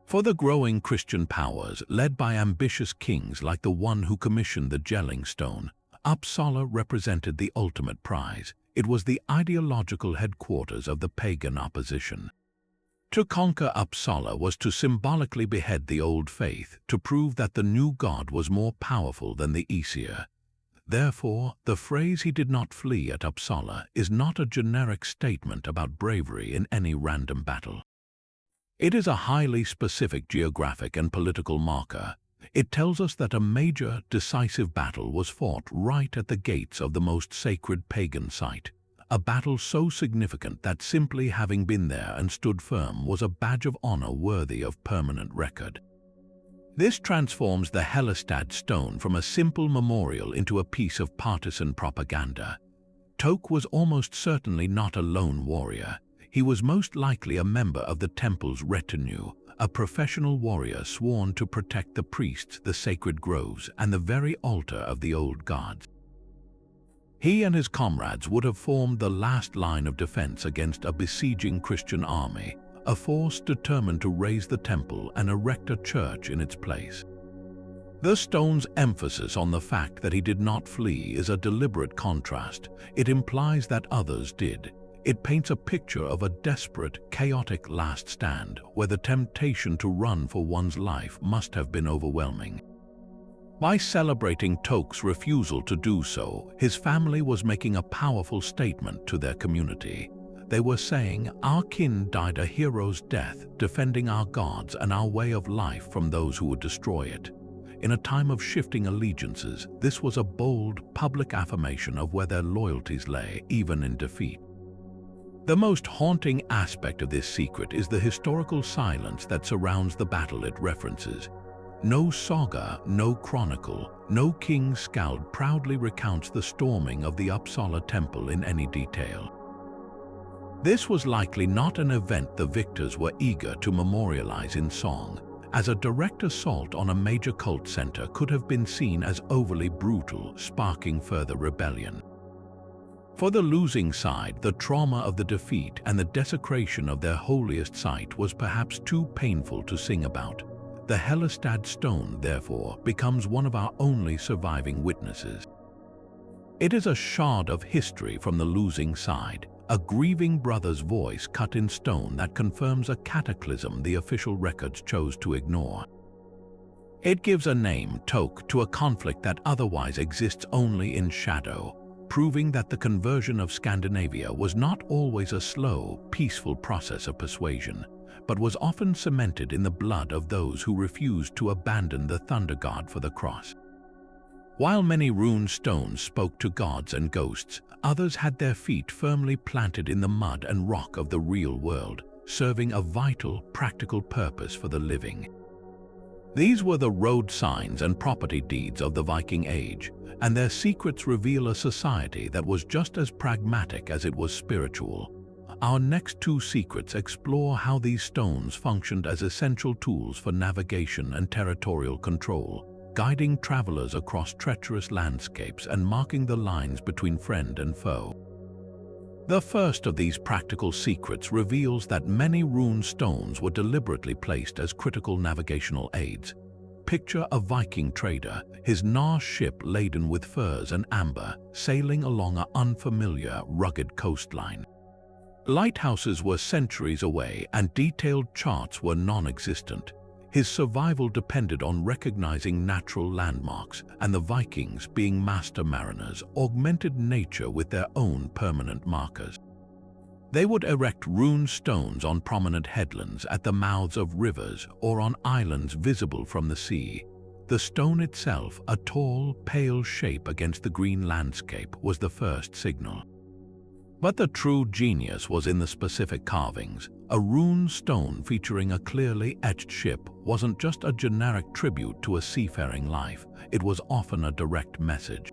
For the growing Christian powers, led by ambitious kings like the one who commissioned the Jelling Stone, Uppsala represented the ultimate prize. It was the ideological headquarters of the pagan opposition. To conquer Uppsala was to symbolically behead the old faith, to prove that the new god was more powerful than the Aesir. Therefore, the phrase "he did not flee at Uppsala" is not a generic statement about bravery in any random battle. It is a highly specific geographic and political marker. It tells us that a major, decisive battle was fought right at the gates of the most sacred pagan site. A battle so significant that simply having been there and stood firm was a badge of honor worthy of permanent record. This transforms the Hellestad stone from a simple memorial into a piece of partisan propaganda. Tok was almost certainly not a lone warrior. He was most likely a member of the temple's retinue, a professional warrior sworn to protect the priests, the sacred groves, and the very altar of the old gods. He and his comrades would have formed the last line of defense against a besieging Christian army, a force determined to raise the temple and erect a church in its place. The stone's emphasis on the fact that he did not flee is a deliberate contrast. It implies that others did. It paints a picture of a desperate, chaotic last stand where the temptation to run for one's life must have been overwhelming. By celebrating Tok's refusal to do so, his family was making a powerful statement to their community. They were saying, "Our kin died a hero's death, defending our gods and our way of life from those who would destroy it." In a time of shifting allegiances, this was a bold, public affirmation of where their loyalties lay, even in defeat. The most haunting aspect of this secret is the historical silence that surrounds the battle it references. No saga, no chronicle, no king's skald proudly recounts the storming of the Uppsala temple in any detail. This was likely not an event the victors were eager to memorialize in song, as a direct assault on a major cult center could have been seen as overly brutal, sparking further rebellion. For the losing side, the trauma of the defeat and the desecration of their holiest site was perhaps too painful to sing about. The Hellestad stone, therefore, becomes one of our only surviving witnesses. It is a shard of history from the losing side, a grieving brother's voice cut in stone that confirms a cataclysm the official records chose to ignore. It gives a name, Tok, to a conflict that otherwise exists only in shadow, proving that the conversion of Scandinavia was not always a slow, peaceful process of persuasion, but was often cemented in the blood of those who refused to abandon the thunder god for the cross. While many rune stones spoke to gods and ghosts, others had their feet firmly planted in the mud and rock of the real world, serving a vital, practical purpose for the living. These were the road signs and property deeds of the Viking Age, and their secrets reveal a society that was just as pragmatic as it was spiritual. Our next two secrets explore how these stones functioned as essential tools for navigation and territorial control, guiding travelers across treacherous landscapes and marking the lines between friend and foe. The first of these practical secrets reveals that many rune stones were deliberately placed as critical navigational aids. Picture a Viking trader, his Norse ship laden with furs and amber, sailing along an unfamiliar, rugged coastline. Lighthouses were centuries away and detailed charts were non-existent. His survival depended on recognizing natural landmarks, and the Vikings, being master mariners, augmented nature with their own permanent markers. They would erect rune stones on prominent headlands at the mouths of rivers or on islands visible from the sea. The stone itself, a tall, pale shape against the green landscape, was the first signal. But the true genius was in the specific carvings. A rune stone featuring a clearly etched ship wasn't just a generic tribute to a seafaring life, it was often a direct message.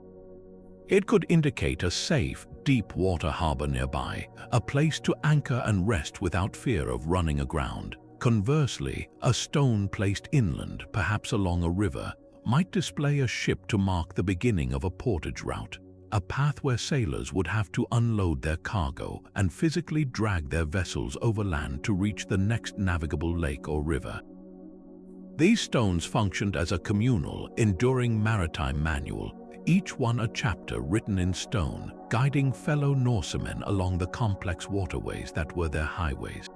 It could indicate a safe, deep water harbor nearby, a place to anchor and rest without fear of running aground. Conversely, a stone placed inland, perhaps along a river, might display a ship to mark the beginning of a portage route, a path where sailors would have to unload their cargo and physically drag their vessels overland to reach the next navigable lake or river. These stones functioned as a communal, enduring maritime manual, each one a chapter written in stone, guiding fellow Norsemen along the complex waterways that were their highways.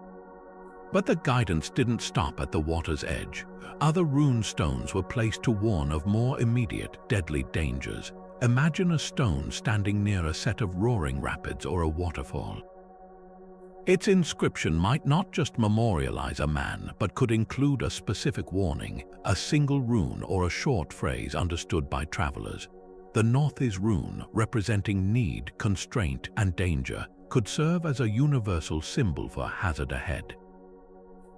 But the guidance didn't stop at the water's edge. Other rune stones were placed to warn of more immediate, deadly dangers. Imagine a stone standing near a set of roaring rapids or a waterfall. Its inscription might not just memorialize a man, but could include a specific warning, a single rune or a short phrase understood by travelers. The Northe's rune, representing need, constraint, and danger, could serve as a universal symbol for hazard ahead.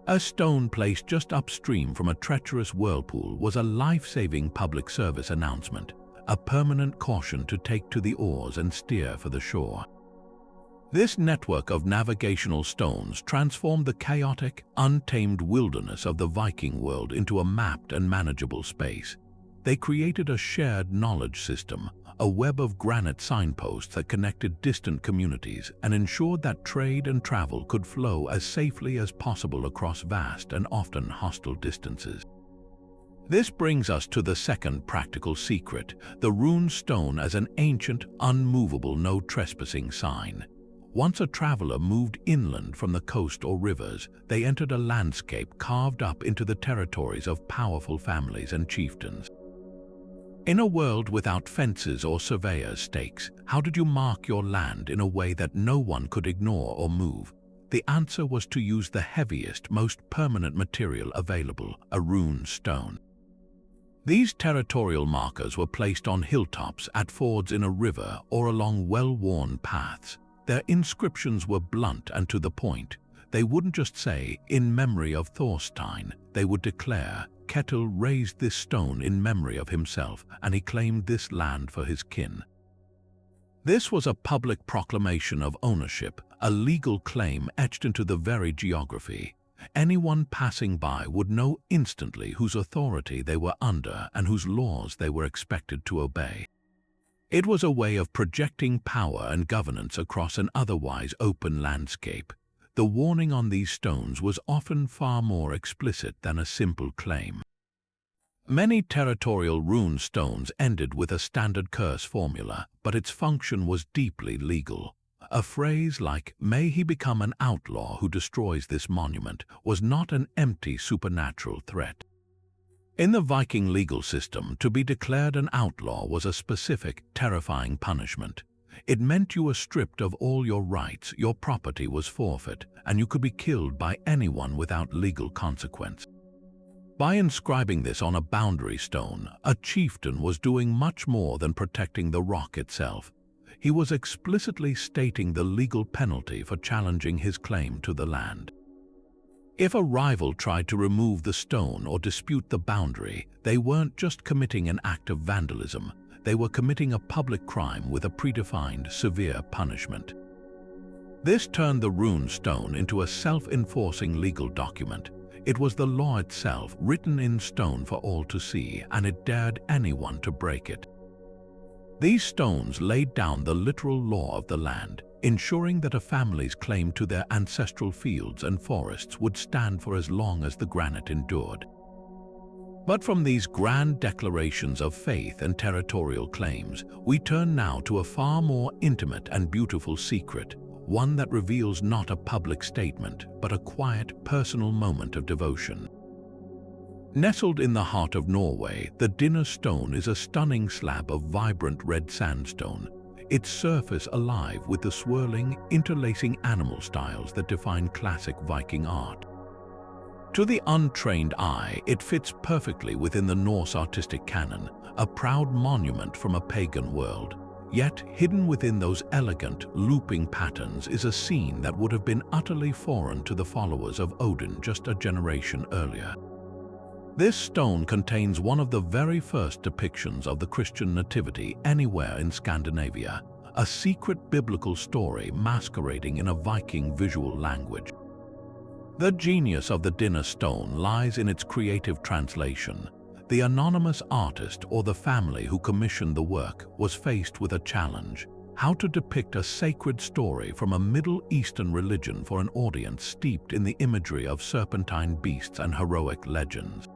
A stone placed just upstream from a treacherous whirlpool was a life-saving public service announcement, a permanent caution to take to the oars and steer for the shore. This network of navigational stones transformed the chaotic, untamed wilderness of the Viking world into a mapped and manageable space. They created a shared knowledge system, a web of granite signposts that connected distant communities and ensured that trade and travel could flow as safely as possible across vast and often hostile distances. This brings us to the second practical secret, the rune stone as an ancient, unmovable no trespassing sign. Once a traveler moved inland from the coast or rivers, they entered a landscape carved up into the territories of powerful families and chieftains. In a world without fences or surveyor's stakes, how did you mark your land in a way that no one could ignore or move? The answer was to use the heaviest, most permanent material available, a rune stone. These territorial markers were placed on hilltops, at fords in a river, or along well-worn paths. Their inscriptions were blunt and to the point. They wouldn't just say, "In memory of Thorstein." They would declare, "Ketil raised this stone in memory of himself, and he claimed this land for his kin." This was a public proclamation of ownership, a legal claim etched into the very geography. Anyone passing by would know instantly whose authority they were under and whose laws they were expected to obey. It was a way of projecting power and governance across an otherwise open landscape. The warning on these stones was often far more explicit than a simple claim. Many territorial rune stones ended with a standard curse formula, but its function was deeply legal. A phrase like, "May he become an outlaw who destroys this monument," was not an empty supernatural threat. In the Viking legal system, to be declared an outlaw was a specific, terrifying punishment. It meant you were stripped of all your rights, your property was forfeit, and you could be killed by anyone without legal consequence. By inscribing this on a boundary stone, a chieftain was doing much more than protecting the rock itself. He was explicitly stating the legal penalty for challenging his claim to the land. If a rival tried to remove the stone or dispute the boundary, they weren't just committing an act of vandalism, they were committing a public crime with a predefined, severe punishment. This turned the rune stone into a self-enforcing legal document. It was the law itself, written in stone for all to see, and it dared anyone to break it. These stones laid down the literal law of the land, ensuring that a family's claim to their ancestral fields and forests would stand for as long as the granite endured. But from these grand declarations of faith and territorial claims, we turn now to a far more intimate and beautiful secret, one that reveals not a public statement, but a quiet, personal moment of devotion. Nestled in the heart of Norway, the Dinner Stone is a stunning slab of vibrant red sandstone, its surface alive with the swirling, interlacing animal styles that define classic Viking art. To the untrained eye, it fits perfectly within the Norse artistic canon, a proud monument from a pagan world. Yet, hidden within those elegant, looping patterns is a scene that would have been utterly foreign to the followers of Odin just a generation earlier. This stone contains one of the very first depictions of the Christian nativity anywhere in Scandinavia, a secret biblical story masquerading in a Viking visual language. The genius of the Dinner Stone lies in its creative translation. The anonymous artist or the family who commissioned the work was faced with a challenge: how to depict a sacred story from a Middle Eastern religion for an audience steeped in the imagery of serpentine beasts and heroic legends.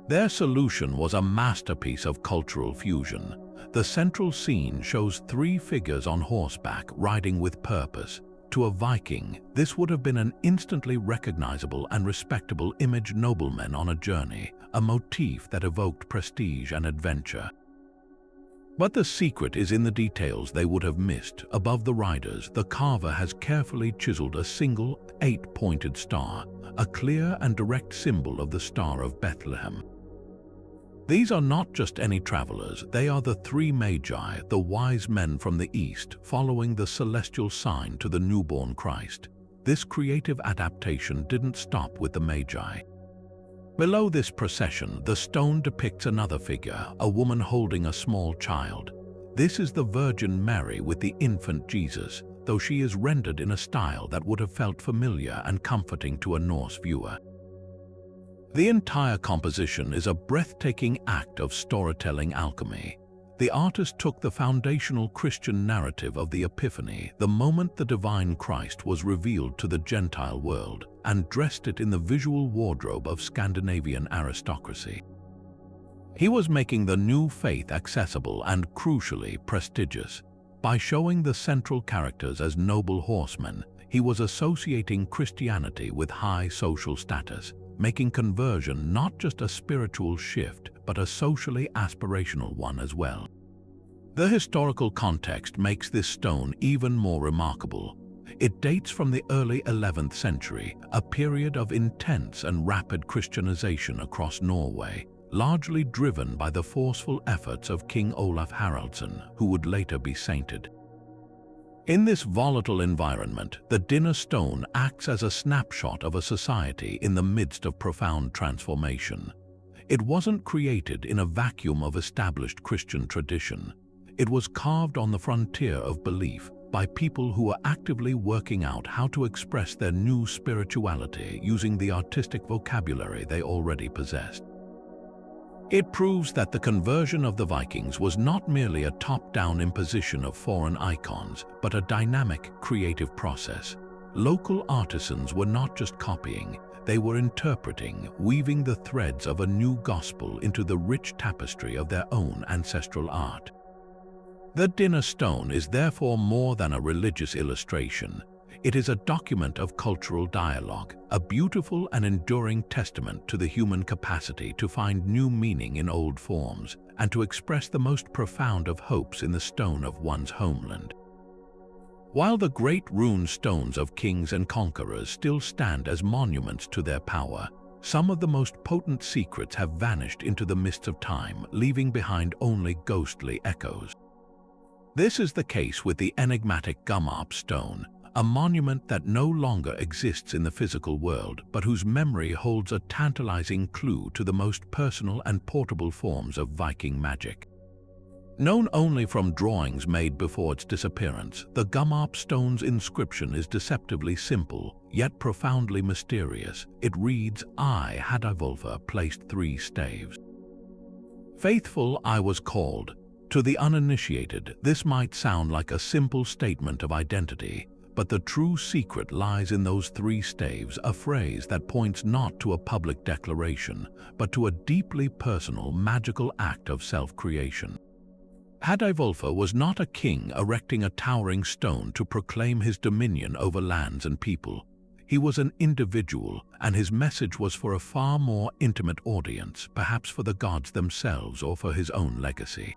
Their solution was a masterpiece of cultural fusion. The central scene shows three figures on horseback riding with purpose. To a Viking, this would have been an instantly recognizable and respectable image: noblemen on a journey, a motif that evoked prestige and adventure. But the secret is in the details they would have missed. Above the riders, the carver has carefully chiseled a single, 8-pointed star, a clear and direct symbol of the Star of Bethlehem. These are not just any travelers, they are the three magi, the wise men from the east, following the celestial sign to the newborn Christ. This creative adaptation didn't stop with the magi. Below this procession, the stone depicts another figure, a woman holding a small child. This is the Virgin Mary with the infant Jesus, though she is rendered in a style that would have felt familiar and comforting to a Norse viewer. The entire composition is a breathtaking act of storytelling alchemy. The artist took the foundational Christian narrative of the Epiphany, the moment the divine Christ was revealed to the Gentile world, and dressed it in the visual wardrobe of Scandinavian aristocracy. He was making the new faith accessible and, crucially, prestigious. By showing the central characters as noble horsemen, he was associating Christianity with high social status, making conversion not just a spiritual shift, but a socially aspirational one as well. The historical context makes this stone even more remarkable. It dates from the early 11th century, a period of intense and rapid Christianization across Norway, largely driven by the forceful efforts of King Olaf Haraldsson, who would later be sainted. In this volatile environment, the dinner stone acts as a snapshot of a society in the midst of profound transformation. It wasn't created in a vacuum of established Christian tradition. It was carved on the frontier of belief by people who were actively working out how to express their new spirituality using the artistic vocabulary they already possessed. It proves that the conversion of the Vikings was not merely a top-down imposition of foreign icons, but a dynamic, creative process. Local artisans were not just copying, they were interpreting, weaving the threads of a new gospel into the rich tapestry of their own ancestral art. The dinner stone is therefore more than a religious illustration. It is a document of cultural dialogue, a beautiful and enduring testament to the human capacity to find new meaning in old forms and to express the most profound of hopes in the stone of one's homeland. While the great rune stones of kings and conquerors still stand as monuments to their power, some of the most potent secrets have vanished into the mists of time, leaving behind only ghostly echoes. This is the case with the enigmatic Rök Stone, a monument that no longer exists in the physical world, but whose memory holds a tantalizing clue to the most personal and portable forms of Viking magic. Known only from drawings made before its disappearance, the Rök Stone's inscription is deceptively simple, yet profoundly mysterious. It reads, "I, Hadaivolfr, placed 3 staves. Faithful I was called." To the uninitiated, this might sound like a simple statement of identity, but the true secret lies in those 3 staves, a phrase that points not to a public declaration, but to a deeply personal, magical act of self-creation. Hadaivolfr was not a king erecting a towering stone to proclaim his dominion over lands and people. He was an individual, and his message was for a far more intimate audience, perhaps for the gods themselves or for his own legacy.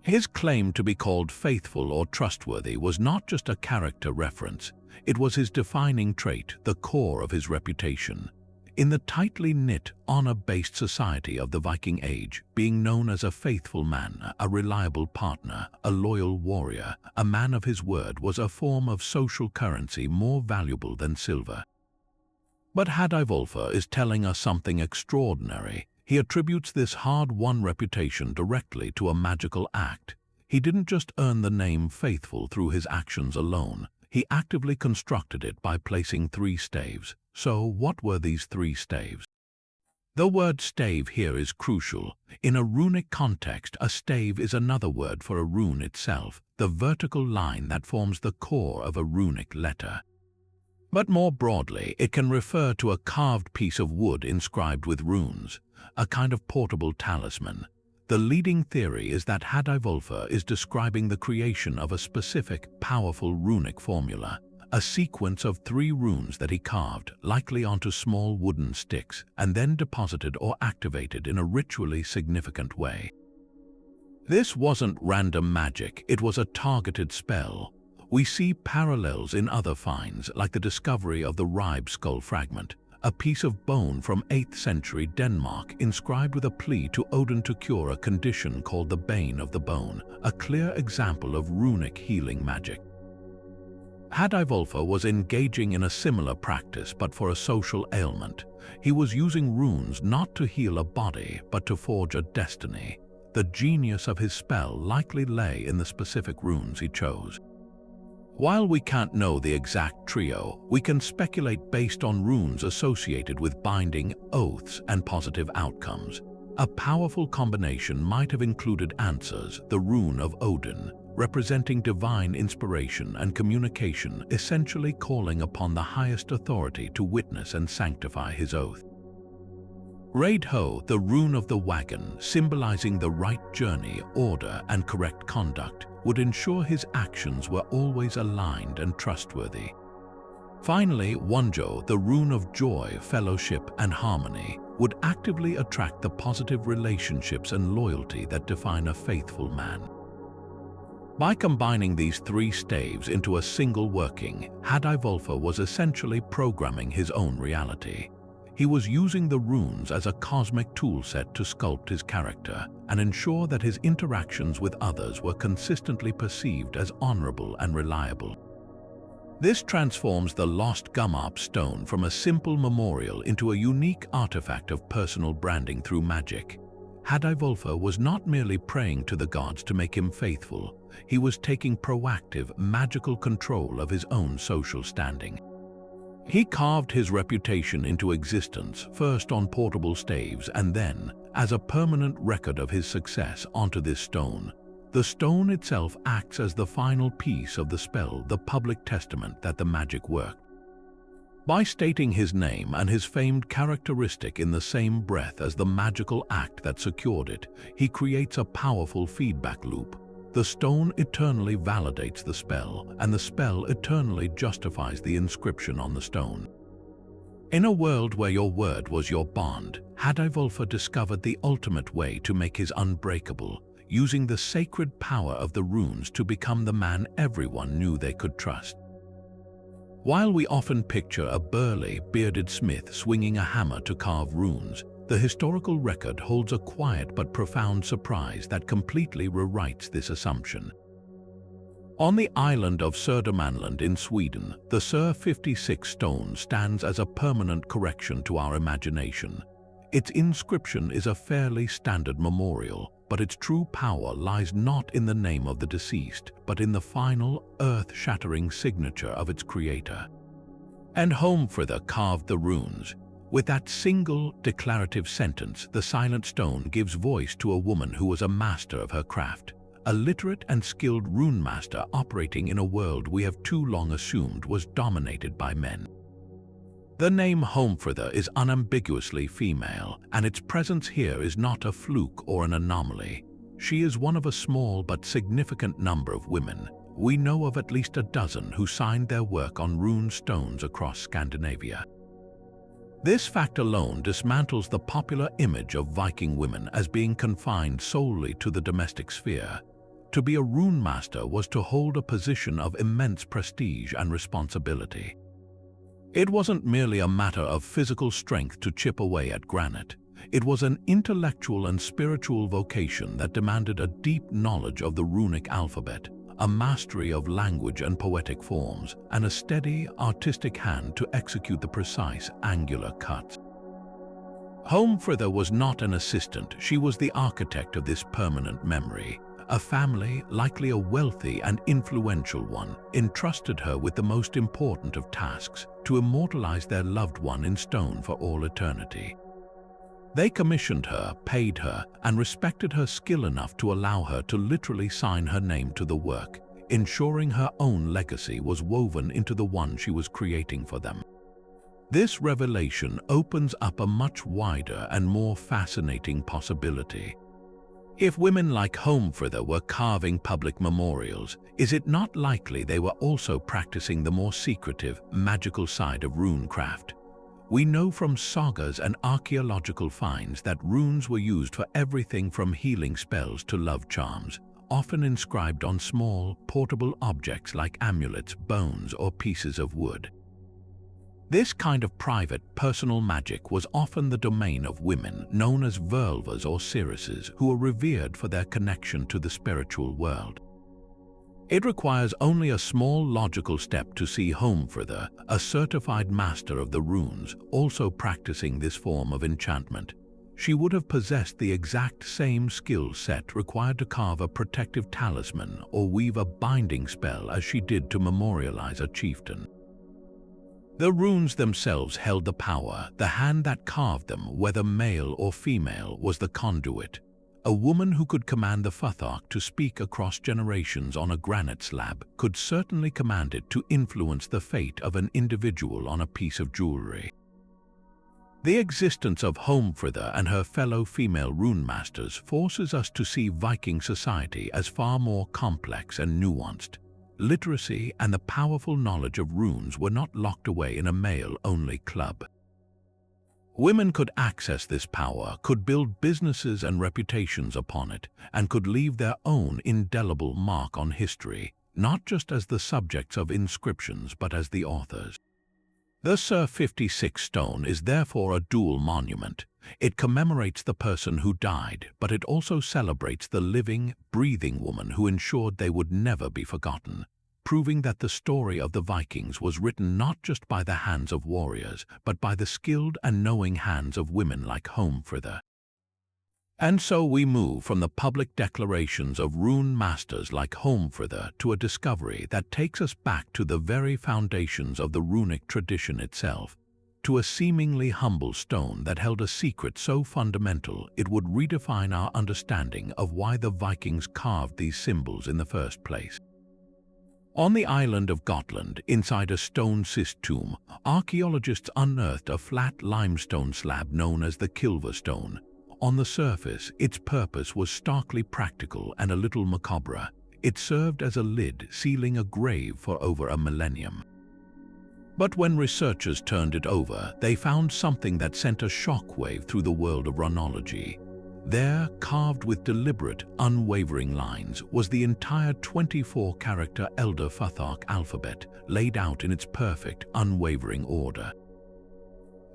His claim to be called faithful or trustworthy was not just a character reference, it was his defining trait, the core of his reputation. In the tightly knit, honor-based society of the Viking Age, being known as a faithful man, a reliable partner, a loyal warrior, a man of his word was a form of social currency more valuable than silver. But Hadaivolfr is telling us something extraordinary. He attributes this hard-won reputation directly to a magical act. He didn't just earn the name faithful through his actions alone. He actively constructed it by placing 3 staves. So what were these 3 staves? The word stave here is crucial. In a runic context, a stave is another word for a rune itself, the vertical line that forms the core of a runic letter. But more broadly, it can refer to a carved piece of wood inscribed with runes, a kind of portable talisman. The leading theory is that Hadaivolfr is describing the creation of a specific, powerful runic formula, a sequence of 3 runes that he carved, likely onto small wooden sticks, and then deposited or activated in a ritually significant way. This wasn't random magic, it was a targeted spell. We see parallels in other finds, like the discovery of the Ribe skull fragment, a piece of bone from 8th century Denmark inscribed with a plea to Odin to cure a condition called the bane of the bone, a clear example of runic healing magic. Hadaivolfr was engaging in a similar practice but for a social ailment. He was using runes not to heal a body but to forge a destiny. The genius of his spell likely lay in the specific runes he chose. While we can't know the exact trio, we can speculate based on runes associated with binding, oaths, and positive outcomes. A powerful combination might have included answers, the rune of Odin, representing divine inspiration and communication, essentially calling upon the highest authority to witness and sanctify his oath. Reidho, the rune of the wagon, symbolizing the right journey, order, and correct conduct, would ensure his actions were always aligned and trustworthy. Finally, Wonjo, the rune of joy, fellowship, and harmony, would actively attract the positive relationships and loyalty that define a faithful man. By combining these 3 staves into a single working, Hadaivolfr was essentially programming his own reality. He was using the runes as a cosmic toolset to sculpt his character and ensure that his interactions with others were consistently perceived as honorable and reliable. This transforms the lost Gummarp stone from a simple memorial into a unique artifact of personal branding through magic. Hadivulfa was not merely praying to the gods to make him faithful, he was taking proactive, magical control of his own social standing. He carved his reputation into existence, first on portable staves and then, as a permanent record of his success, onto this stone. The stone itself acts as the final piece of the spell, the public testament that the magic worked. By stating his name and his famed characteristic in the same breath as the magical act that secured it, he creates a powerful feedback loop. The stone eternally validates the spell, and the spell eternally justifies the inscription on the stone. In a world where your word was your bond, Hadivulfa discovered the ultimate way to make his unbreakable, using the sacred power of the runes to become the man everyone knew they could trust. While we often picture a burly, bearded smith swinging a hammer to carve runes, the historical record holds a quiet but profound surprise that completely rewrites this assumption. On the island of Södermanland in Sweden, the Sir 56 stone stands as a permanent correction to our imagination. Its inscription is a fairly standard memorial, but its true power lies not in the name of the deceased, but in the final, earth-shattering signature of its creator. And Homfrida carved the runes. With that single, declarative sentence, the silent stone gives voice to a woman who was a master of her craft, a literate and skilled rune master operating in a world we have too long assumed was dominated by men. The name Homfrida is unambiguously female, and its presence here is not a fluke or an anomaly. She is one of a small but significant number of women. We know of at least a dozen who signed their work on rune stones across Scandinavia. This fact alone dismantles the popular image of Viking women as being confined solely to the domestic sphere. To be a rune master was to hold a position of immense prestige and responsibility. It wasn't merely a matter of physical strength to chip away at granite. It was an intellectual and spiritual vocation that demanded a deep knowledge of the runic alphabet, a mastery of language and poetic forms, and a steady, artistic hand to execute the precise, angular cuts. Homfrida was not an assistant, she was the architect of this permanent memory. A family, likely a wealthy and influential one, entrusted her with the most important of tasks, to immortalize their loved one in stone for all eternity. They commissioned her, paid her, and respected her skill enough to allow her to literally sign her name to the work, ensuring her own legacy was woven into the one she was creating for them. This revelation opens up a much wider and more fascinating possibility. If women like Homfrida were carving public memorials, is it not likely they were also practicing the more secretive, magical side of runecraft? We know from sagas and archaeological finds that runes were used for everything from healing spells to love charms, often inscribed on small, portable objects like amulets, bones, or pieces of wood. This kind of private, personal magic was often the domain of women known as Völvas or seeresses, who were revered for their connection to the spiritual world. It requires only a small logical step to see Homfrida, a certified master of the runes, also practicing this form of enchantment. She would have possessed the exact same skill set required to carve a protective talisman or weave a binding spell as she did to memorialize a chieftain. The runes themselves held the power. The hand that carved them, whether male or female, was the conduit. A woman who could command the Futhark to speak across generations on a granite slab could certainly command it to influence the fate of an individual on a piece of jewelry. The existence of Homfrida and her fellow female rune masters forces us to see Viking society as far more complex and nuanced. Literacy and the powerful knowledge of runes were not locked away in a male-only club. Women could access this power, could build businesses and reputations upon it, and could leave their own indelible mark on history, not just as the subjects of inscriptions but as the authors. The Sir 56 stone is therefore a dual monument. It commemorates the person who died, but it also celebrates the living, breathing woman who ensured they would never be forgotten, proving that the story of the Vikings was written not just by the hands of warriors, but by the skilled and knowing hands of women like Homefrither. And so we move from the public declarations of rune masters like Homefrither to a discovery that takes us back to the very foundations of the runic tradition itself, to a seemingly humble stone that held a secret so fundamental it would redefine our understanding of why the Vikings carved these symbols in the first place. On the island of Gotland, inside a stone schist tomb, archaeologists unearthed a flat limestone slab known as the Kilva stone. On the surface, its purpose was starkly practical and a little macabre. It served as a lid sealing a grave for over a millennium. But when researchers turned it over, they found something that sent a shockwave through the world of runology. There, carved with deliberate, unwavering lines, was the entire 24-character Elder Futhark alphabet, laid out in its perfect, unwavering order.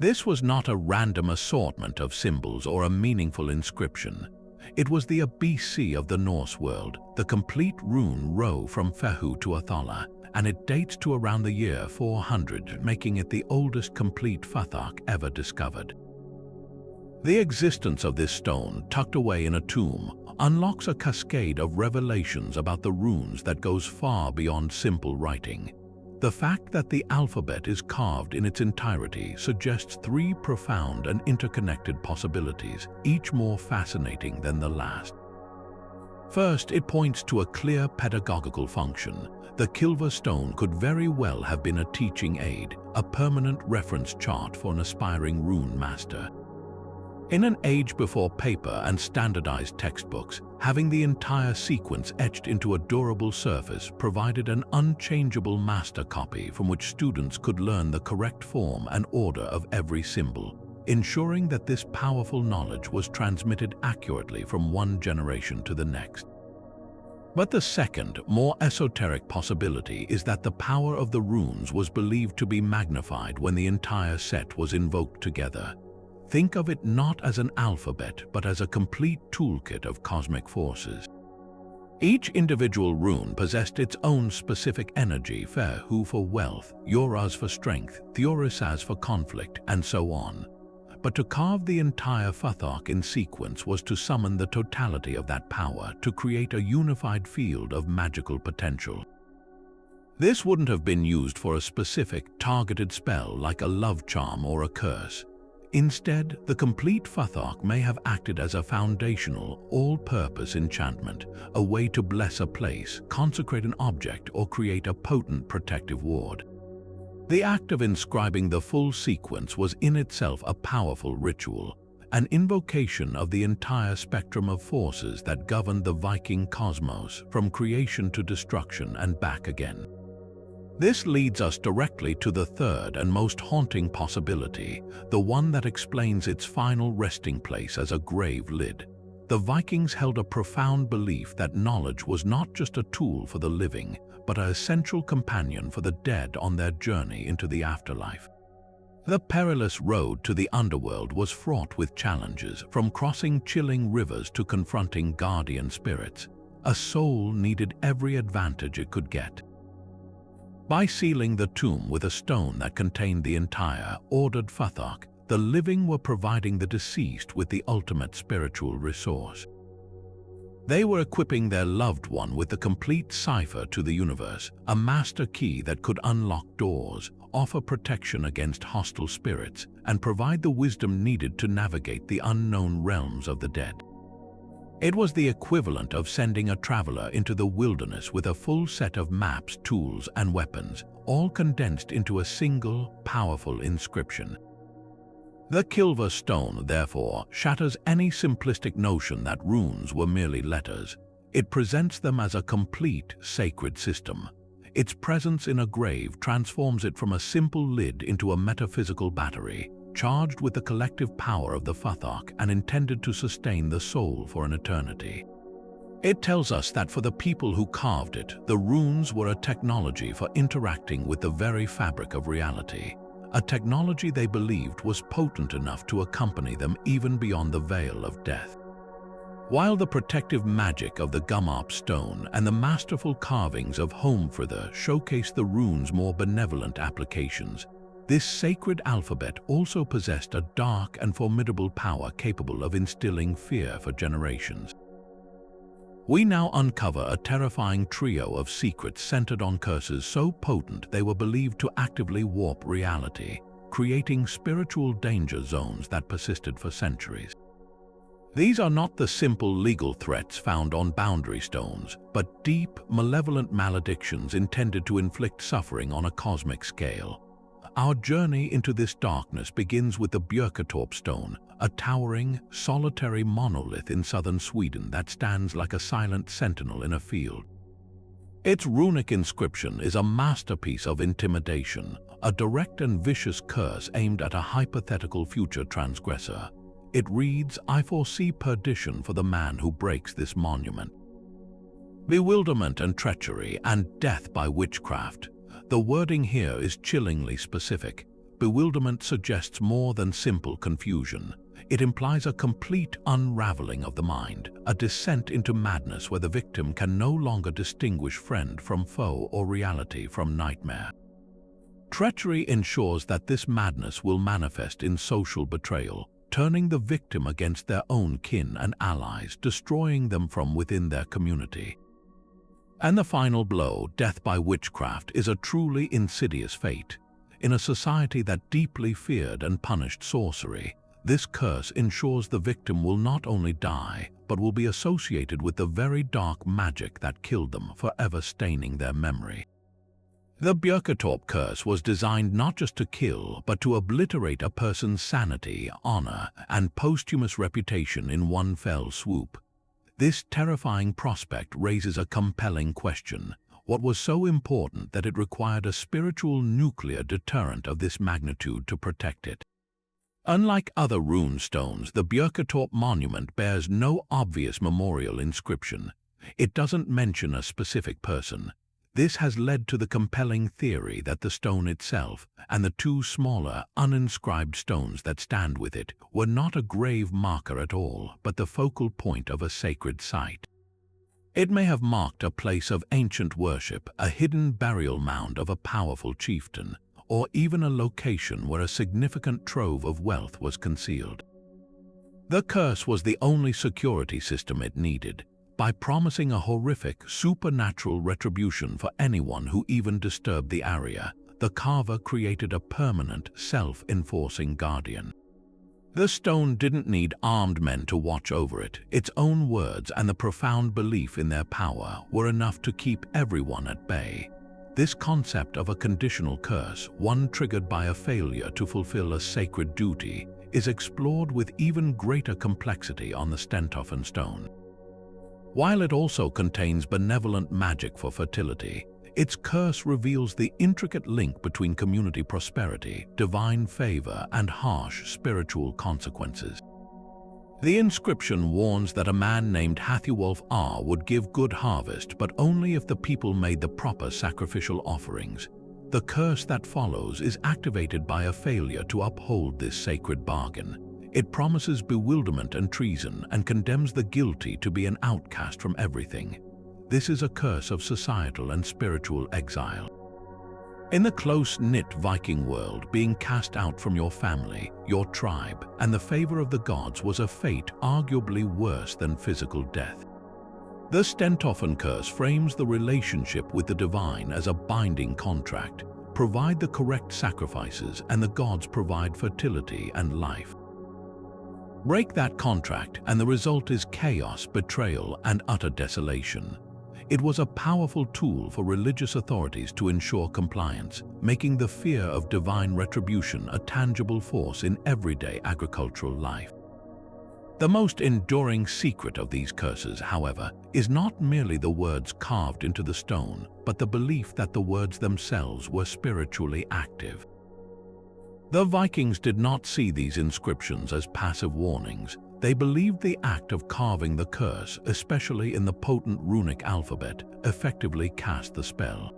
This was not a random assortment of symbols or a meaningful inscription. It was the ABC of the Norse world, the complete rune row from Fehu to Athala, and it dates to around the year 400, making it the oldest complete Futhark ever discovered. The existence of this stone, tucked away in a tomb, unlocks a cascade of revelations about the runes that goes far beyond simple writing. The fact that the alphabet is carved in its entirety suggests three profound and interconnected possibilities, each more fascinating than the last. First, it points to a clear pedagogical function. The Kilva stone could very well have been a teaching aid, a permanent reference chart for an aspiring rune master. In an age before paper and standardized textbooks, having the entire sequence etched into a durable surface provided an unchangeable master copy from which students could learn the correct form and order of every symbol, ensuring that this powerful knowledge was transmitted accurately from one generation to the next. But the second, more esoteric possibility is that the power of the runes was believed to be magnified when the entire set was invoked together. Think of it not as an alphabet, but as a complete toolkit of cosmic forces. Each individual rune possessed its own specific energy, Fehu for wealth, Yoraz for strength, Theorisaz for conflict, and so on. But to carve the entire Futhark in sequence was to summon the totality of that power to create a unified field of magical potential. This wouldn't have been used for a specific, targeted spell like a love charm or a curse. Instead, the complete Futhark may have acted as a foundational, all-purpose enchantment, a way to bless a place, consecrate an object, or create a potent protective ward. The act of inscribing the full sequence was in itself a powerful ritual, an invocation of the entire spectrum of forces that governed the Viking cosmos, from creation to destruction and back again. This leads us directly to the third and most haunting possibility, the one that explains its final resting place as a grave lid. The Vikings held a profound belief that knowledge was not just a tool for the living, but an essential companion for the dead on their journey into the afterlife. The perilous road to the underworld was fraught with challenges, from crossing chilling rivers to confronting guardian spirits. A soul needed every advantage it could get. By sealing the tomb with a stone that contained the entire, ordered Futhark, the living were providing the deceased with the ultimate spiritual resource. They were equipping their loved one with the complete cipher to the universe, a master key that could unlock doors, offer protection against hostile spirits, and provide the wisdom needed to navigate the unknown realms of the dead. It was the equivalent of sending a traveler into the wilderness with a full set of maps, tools, and weapons, all condensed into a single, powerful inscription. The Kilva stone, therefore, shatters any simplistic notion that runes were merely letters. It presents them as a complete, sacred system. Its presence in a grave transforms it from a simple lid into a metaphysical battery, charged with the collective power of the Futhark and intended to sustain the soul for an eternity. It tells us that for the people who carved it, the runes were a technology for interacting with the very fabric of reality, a technology they believed was potent enough to accompany them even beyond the veil of death. While the protective magic of the Gummarp stone and the masterful carvings of Homfrida showcase the rune's more benevolent applications, this sacred alphabet also possessed a dark and formidable power capable of instilling fear for generations. We now uncover a terrifying trio of secrets centered on curses so potent they were believed to actively warp reality, creating spiritual danger zones that persisted for centuries. These are not the simple legal threats found on boundary stones, but deep, malevolent maledictions intended to inflict suffering on a cosmic scale. Our journey into this darkness begins with the Björketorp stone, a towering, solitary monolith in southern Sweden that stands like a silent sentinel in a field. Its runic inscription is a masterpiece of intimidation, a direct and vicious curse aimed at a hypothetical future transgressor. It reads, "I foresee perdition for the man who breaks this monument." Bewilderment and treachery and death by witchcraft. The wording here is chillingly specific. Bewilderment suggests more than simple confusion. It implies a complete unraveling of the mind, a descent into madness where the victim can no longer distinguish friend from foe or reality from nightmare. Treachery ensures that this madness will manifest in social betrayal, turning the victim against their own kin and allies, destroying them from within their community. And the final blow, death by witchcraft, is a truly insidious fate. In a society that deeply feared and punished sorcery, this curse ensures the victim will not only die, but will be associated with the very dark magic that killed them, forever staining their memory. The Björketorp curse was designed not just to kill, but to obliterate a person's sanity, honor, and posthumous reputation in one fell swoop. This terrifying prospect raises a compelling question. What was so important that it required a spiritual nuclear deterrent of this magnitude to protect it? Unlike other rune stones, the Björketorp monument bears no obvious memorial inscription. It doesn't mention a specific person. This has led to the compelling theory that the stone itself and the two smaller, uninscribed stones that stand with it were not a grave marker at all, but the focal point of a sacred site. It may have marked a place of ancient worship, a hidden burial mound of a powerful chieftain, or even a location where a significant trove of wealth was concealed. The curse was the only security system it needed. By promising a horrific, supernatural retribution for anyone who even disturbed the area, the carver created a permanent, self-enforcing guardian. The stone didn't need armed men to watch over it. Its own words and the profound belief in their power were enough to keep everyone at bay. This concept of a conditional curse, one triggered by a failure to fulfill a sacred duty, is explored with even greater complexity on the Stentoffen stone. While it also contains benevolent magic for fertility, its curse reveals the intricate link between community prosperity, divine favor, and harsh spiritual consequences. The inscription warns that a man named Hathewolf R would give good harvest, but only if the people made the proper sacrificial offerings. The curse that follows is activated by a failure to uphold this sacred bargain. It promises bewilderment and treason and condemns the guilty to be an outcast from everything. This is a curse of societal and spiritual exile. In the close-knit Viking world, being cast out from your family, your tribe, and the favor of the gods was a fate arguably worse than physical death. The Stentoffen curse frames the relationship with the divine as a binding contract. Provide the correct sacrifices and the gods provide fertility and life. Break that contract and the result is chaos, betrayal, and utter desolation. It was a powerful tool for religious authorities to ensure compliance, making the fear of divine retribution a tangible force in everyday agricultural life. The most enduring secret of these curses, however, is not merely the words carved into the stone, but the belief that the words themselves were spiritually active. The Vikings did not see these inscriptions as passive warnings. They believed the act of carving the curse, especially in the potent runic alphabet, effectively cast the spell.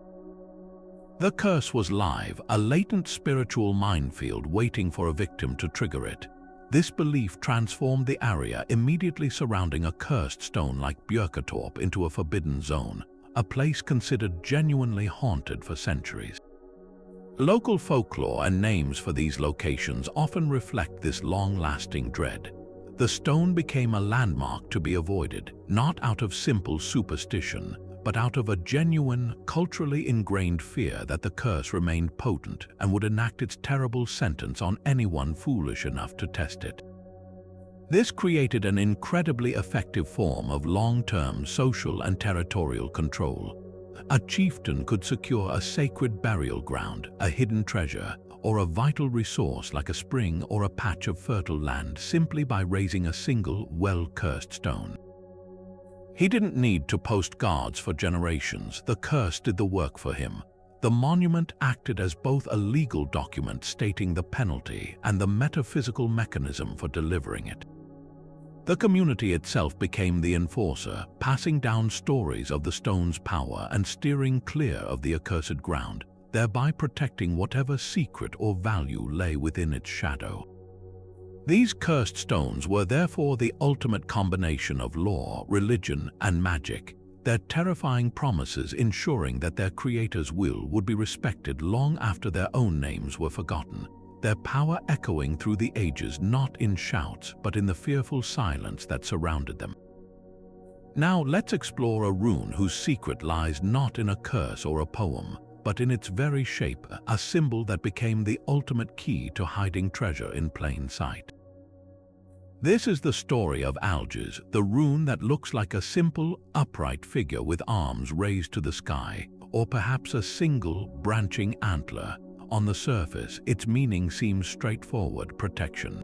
The curse was live, a latent spiritual minefield waiting for a victim to trigger it. This belief transformed the area immediately surrounding a cursed stone like Björketorp into a forbidden zone, a place considered genuinely haunted for centuries. Local folklore and names for these locations often reflect this long-lasting dread. The stone became a landmark to be avoided, not out of simple superstition, but out of a genuine, culturally ingrained fear that the curse remained potent and would enact its terrible sentence on anyone foolish enough to test it. This created an incredibly effective form of long-term social and territorial control. A chieftain could secure a sacred burial ground, a hidden treasure, or a vital resource like a spring or a patch of fertile land simply by raising a single, well-cursed stone. He didn't need to post guards for generations. The curse did the work for him. The monument acted as both a legal document stating the penalty and the metaphysical mechanism for delivering it. The community itself became the enforcer, passing down stories of the stone's power and steering clear of the accursed ground, thereby protecting whatever secret or value lay within its shadow. These cursed stones were therefore the ultimate combination of law, religion, and magic, their terrifying promises ensuring that their creator's will would be respected long after their own names were forgotten, their power echoing through the ages not in shouts but in the fearful silence that surrounded them. Now let's explore a rune whose secret lies not in a curse or a poem, but in its very shape, a symbol that became the ultimate key to hiding treasure in plain sight. This is the story of Algiz, the rune that looks like a simple, upright figure with arms raised to the sky, or perhaps a single, branching antler. On the surface, its meaning seems straightforward: protection.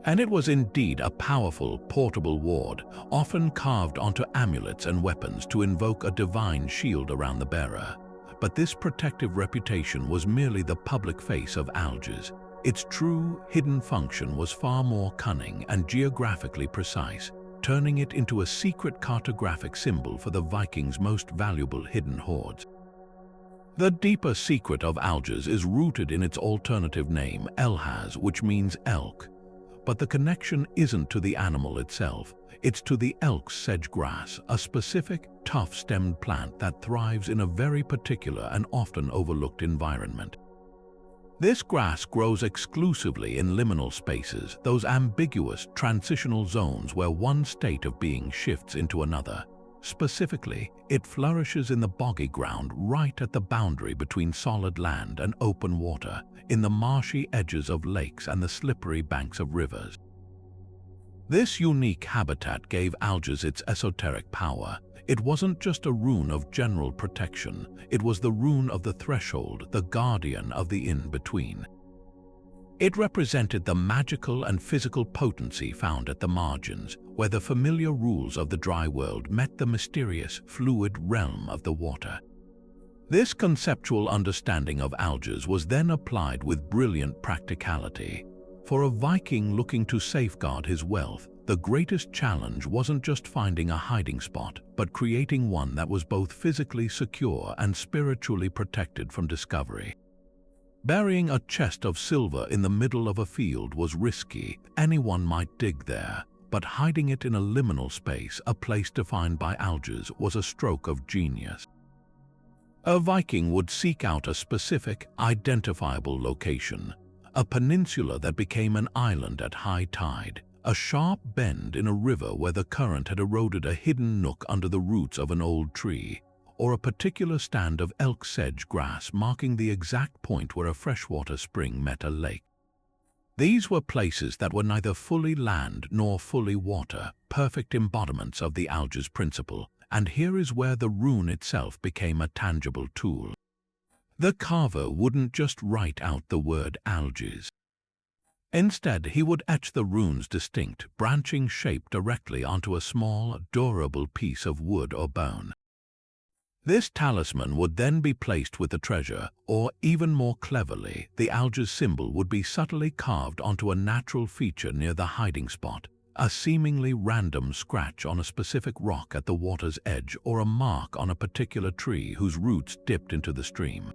And it was indeed a powerful, portable ward, often carved onto amulets and weapons to invoke a divine shield around the bearer. But this protective reputation was merely the public face of Algiz. Its true, hidden function was far more cunning and geographically precise, turning it into a secret cartographic symbol for the Vikings' most valuable hidden hoards. The deeper secret of Algiz is rooted in its alternative name, Elhaz, which means elk. But the connection isn't to the animal itself, it's to the elk's sedge grass, a specific, tough-stemmed plant that thrives in a very particular and often overlooked environment. This grass grows exclusively in liminal spaces, those ambiguous, transitional zones where one state of being shifts into another. Specifically, it flourishes in the boggy ground right at the boundary between solid land and open water, in the marshy edges of lakes and the slippery banks of rivers. This unique habitat gave Algiz its esoteric power. It wasn't just a rune of general protection, it was the rune of the threshold, the guardian of the in-between. It represented the magical and physical potency found at the margins, where the familiar rules of the dry world met the mysterious, fluid realm of the water. This conceptual understanding of Algiz was then applied with brilliant practicality. For a Viking looking to safeguard his wealth, the greatest challenge wasn't just finding a hiding spot, but creating one that was both physically secure and spiritually protected from discovery. Burying a chest of silver in the middle of a field was risky. Anyone might dig there, but hiding it in a liminal space, a place defined by Algiz, was a stroke of genius. A Viking would seek out a specific, identifiable location, a peninsula that became an island at high tide, a sharp bend in a river where the current had eroded a hidden nook under the roots of an old tree, or a particular stand of elk sedge grass marking the exact point where a freshwater spring met a lake. These were places that were neither fully land nor fully water, perfect embodiments of the Algiz principle, and here is where the rune itself became a tangible tool. The carver wouldn't just write out the word Algiz. Instead, he would etch the rune's distinct, branching shape directly onto a small, durable piece of wood or bone. This talisman would then be placed with the treasure, or even more cleverly, the Algiz symbol would be subtly carved onto a natural feature near the hiding spot, a seemingly random scratch on a specific rock at the water's edge or a mark on a particular tree whose roots dipped into the stream.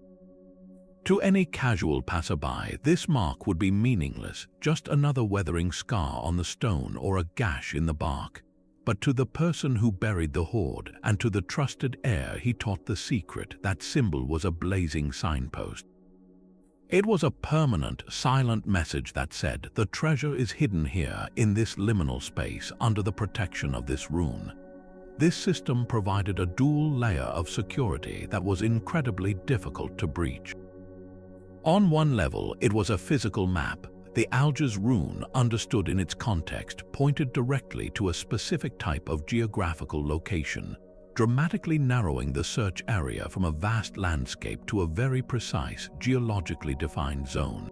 To any casual passerby, this mark would be meaningless, just another weathering scar on the stone or a gash in the bark. But to the person who buried the hoard and to the trusted heir he taught the secret, that symbol was a blazing signpost. It was a permanent, silent message that said, the treasure is hidden here in this liminal space under the protection of this rune. This system provided a dual layer of security that was incredibly difficult to breach. On one level, it was a physical map. The Algiers rune, understood in its context, pointed directly to a specific type of geographical location, dramatically narrowing the search area from a vast landscape to a very precise, geologically defined zone.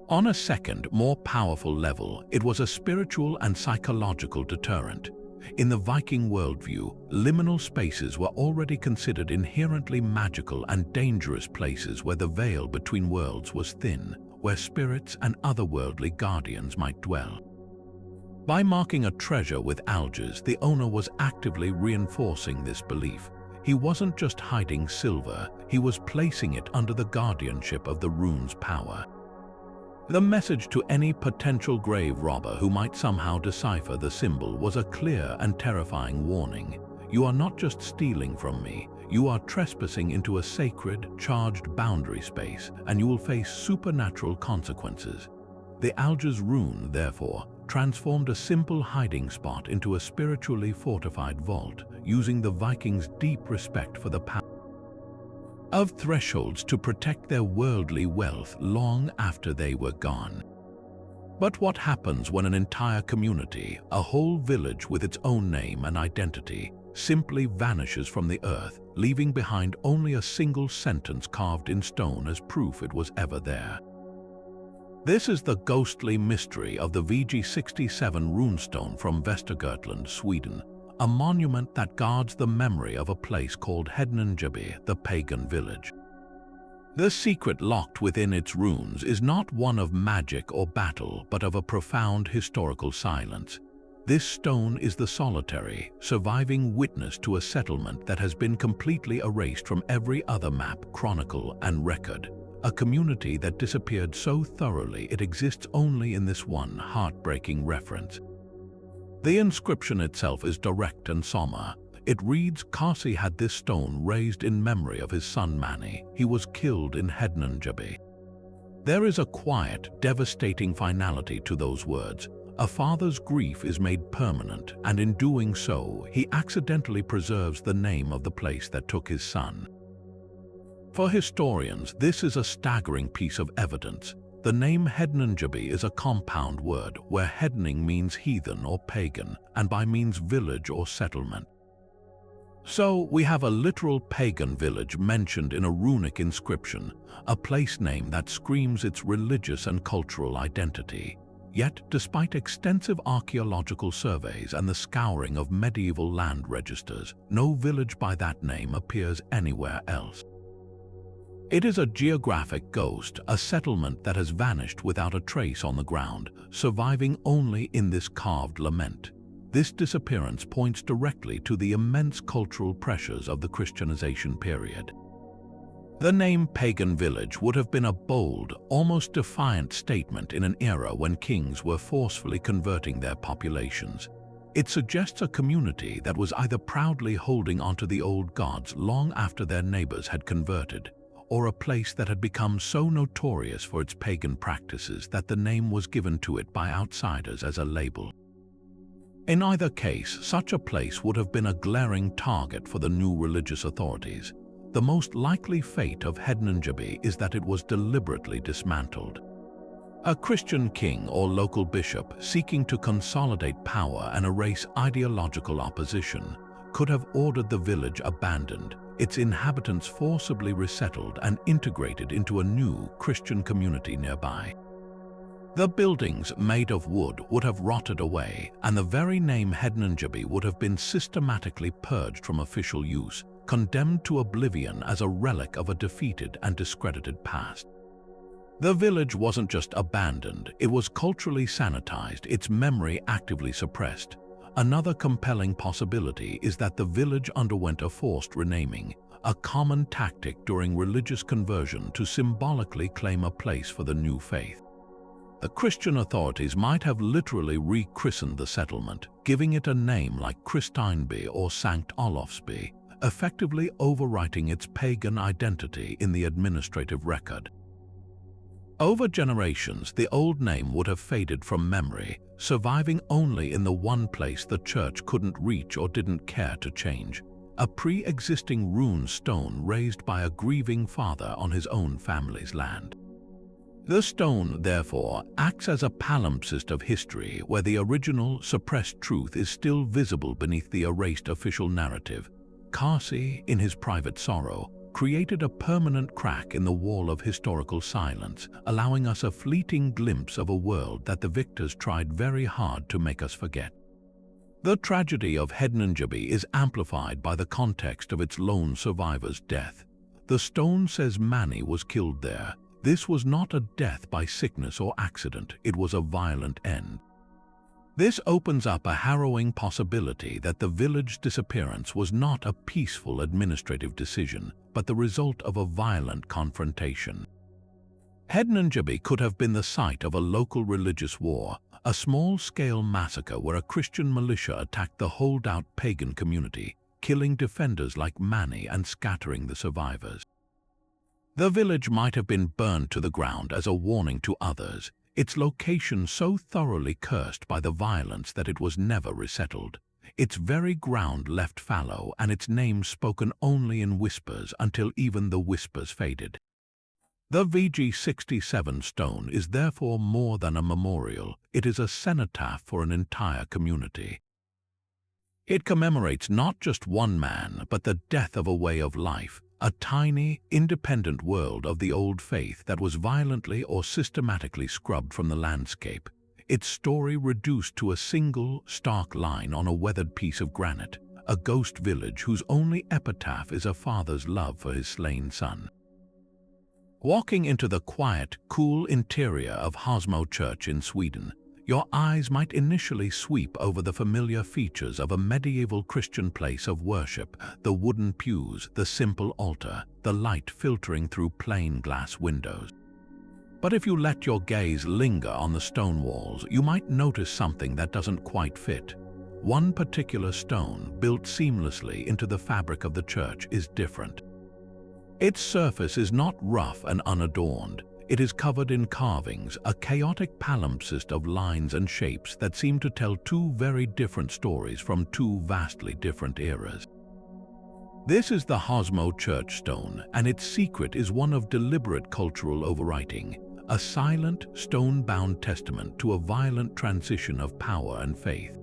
On a second, more powerful level, it was a spiritual and psychological deterrent. In the Viking worldview, liminal spaces were already considered inherently magical and dangerous places where the veil between worlds was thin, where spirits and otherworldly guardians might dwell. By marking a treasure with Algiers, the owner was actively reinforcing this belief. He wasn't just hiding silver, he was placing it under the guardianship of the rune's power. The message to any potential grave robber who might somehow decipher the symbol was a clear and terrifying warning. You are not just stealing from me, you are trespassing into a sacred, charged boundary space, and you will face supernatural consequences. The Algiers rune, therefore, transformed a simple hiding spot into a spiritually fortified vault, using the Vikings' deep respect for the power of thresholds to protect their worldly wealth long after they were gone. But what happens when an entire community, a whole village with its own name and identity, simply vanishes from the earth, leaving behind only a single sentence carved in stone as proof it was ever there? This is the ghostly mystery of the VG67 runestone from Västergötland, Sweden, a monument that guards the memory of a place called Hedninjaby, the pagan village. The secret locked within its runes is not one of magic or battle, but of a profound historical silence. This stone is the solitary, surviving witness to a settlement that has been completely erased from every other map, chronicle, and record. A community that disappeared so thoroughly it exists only in this one heartbreaking reference. The inscription itself is direct and somber. It reads, Kasi had this stone raised in memory of his son Mani. He was killed in Hedninjaby. There is a quiet, devastating finality to those words. A father's grief is made permanent, and in doing so, he accidentally preserves the name of the place that took his son. For historians, this is a staggering piece of evidence. The name Hedninjaby is a compound word, where Hedning means heathen or pagan, and by means village or settlement. So we have a literal pagan village mentioned in a runic inscription, a place name that screams its religious and cultural identity. Yet, despite extensive archaeological surveys and the scouring of medieval land registers, no village by that name appears anywhere else. It is a geographic ghost, a settlement that has vanished without a trace on the ground, surviving only in this carved lament. This disappearance points directly to the immense cultural pressures of the Christianization period. The name Pagan Village would have been a bold, almost defiant statement in an era when kings were forcefully converting their populations. It suggests a community that was either proudly holding onto the old gods long after their neighbors had converted, or a place that had become so notorious for its pagan practices that the name was given to it by outsiders as a label. In either case, such a place would have been a glaring target for the new religious authorities. The most likely fate of Hedninjaby is that it was deliberately dismantled. A Christian king or local bishop seeking to consolidate power and erase ideological opposition could have ordered the village abandoned, its inhabitants forcibly resettled and integrated into a new Christian community nearby. The buildings, made of wood, would have rotted away, and the very name Hedninjaby would have been systematically purged from official use, condemned to oblivion as a relic of a defeated and discredited past. The village wasn't just abandoned, it was culturally sanitized, its memory actively suppressed. Another compelling possibility is that the village underwent a forced renaming, a common tactic during religious conversion to symbolically claim a place for the new faith. The Christian authorities might have literally rechristened the settlement, giving it a name like Christineby or Sankt Olofsby, effectively overwriting its pagan identity in the administrative record. Over generations, the old name would have faded from memory, surviving only in the one place the church couldn't reach or didn't care to change: a pre-existing rune stone raised by a grieving father on his own family's land. The stone, therefore, acts as a palimpsest of history where the original, suppressed truth is still visible beneath the erased official narrative. Carsi, in his private sorrow, created a permanent crack in the wall of historical silence, allowing us a fleeting glimpse of a world that the victors tried very hard to make us forget. The tragedy of Hedninjabi is amplified by the context of its lone survivor's death. The stone says Mani was killed there. This was not a death by sickness or accident, it was a violent end. This opens up a harrowing possibility that the village disappearance was not a peaceful administrative decision, but the result of a violent confrontation. Hedninjabi could have been the site of a local religious war, a small-scale massacre where a Christian militia attacked the holdout pagan community, killing defenders like Mani and scattering the survivors. The village might have been burned to the ground as a warning to others, its location so thoroughly cursed by the violence that it was never resettled, its very ground left fallow and its name spoken only in whispers until even the whispers faded. The VG67 stone is therefore more than a memorial, it is a cenotaph for an entire community. It commemorates not just one man, but the death of a way of life, a tiny, independent world of the old faith that was violently or systematically scrubbed from the landscape, its story reduced to a single, stark line on a weathered piece of granite, a ghost village whose only epitaph is a father's love for his slain son. Walking into the quiet, cool interior of Hosmo Church in Sweden, your eyes might initially sweep over the familiar features of a medieval Christian place of worship: the wooden pews, the simple altar, the light filtering through plain glass windows. But if you let your gaze linger on the stone walls, you might notice something that doesn't quite fit. One particular stone, built seamlessly into the fabric of the church, is different. Its surface is not rough and unadorned. It is covered in carvings, a chaotic palimpsest of lines and shapes that seem to tell two very different stories from two vastly different eras. This is the Hosmo Church stone, and its secret is one of deliberate cultural overwriting, a silent, stone-bound testament to a violent transition of power and faith.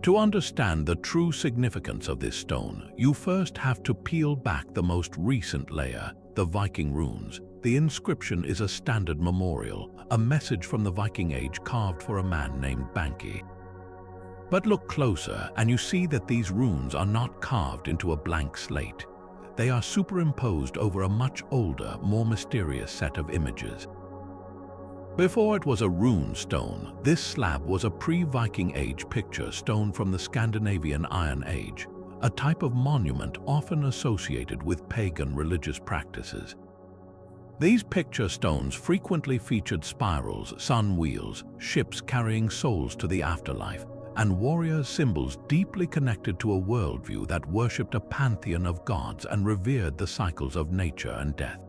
To understand the true significance of this stone, you first have to peel back the most recent layer, the Viking runes. The inscription is a standard memorial, a message from the Viking Age carved for a man named Banki. But look closer and you see that these runes are not carved into a blank slate. They are superimposed over a much older, more mysterious set of images. Before it was a rune stone, this slab was a pre-Viking Age picture stone from the Scandinavian Iron Age, a type of monument often associated with pagan religious practices. These picture stones frequently featured spirals, sun wheels, ships carrying souls to the afterlife, and warrior symbols deeply connected to a worldview that worshipped a pantheon of gods and revered the cycles of nature and death.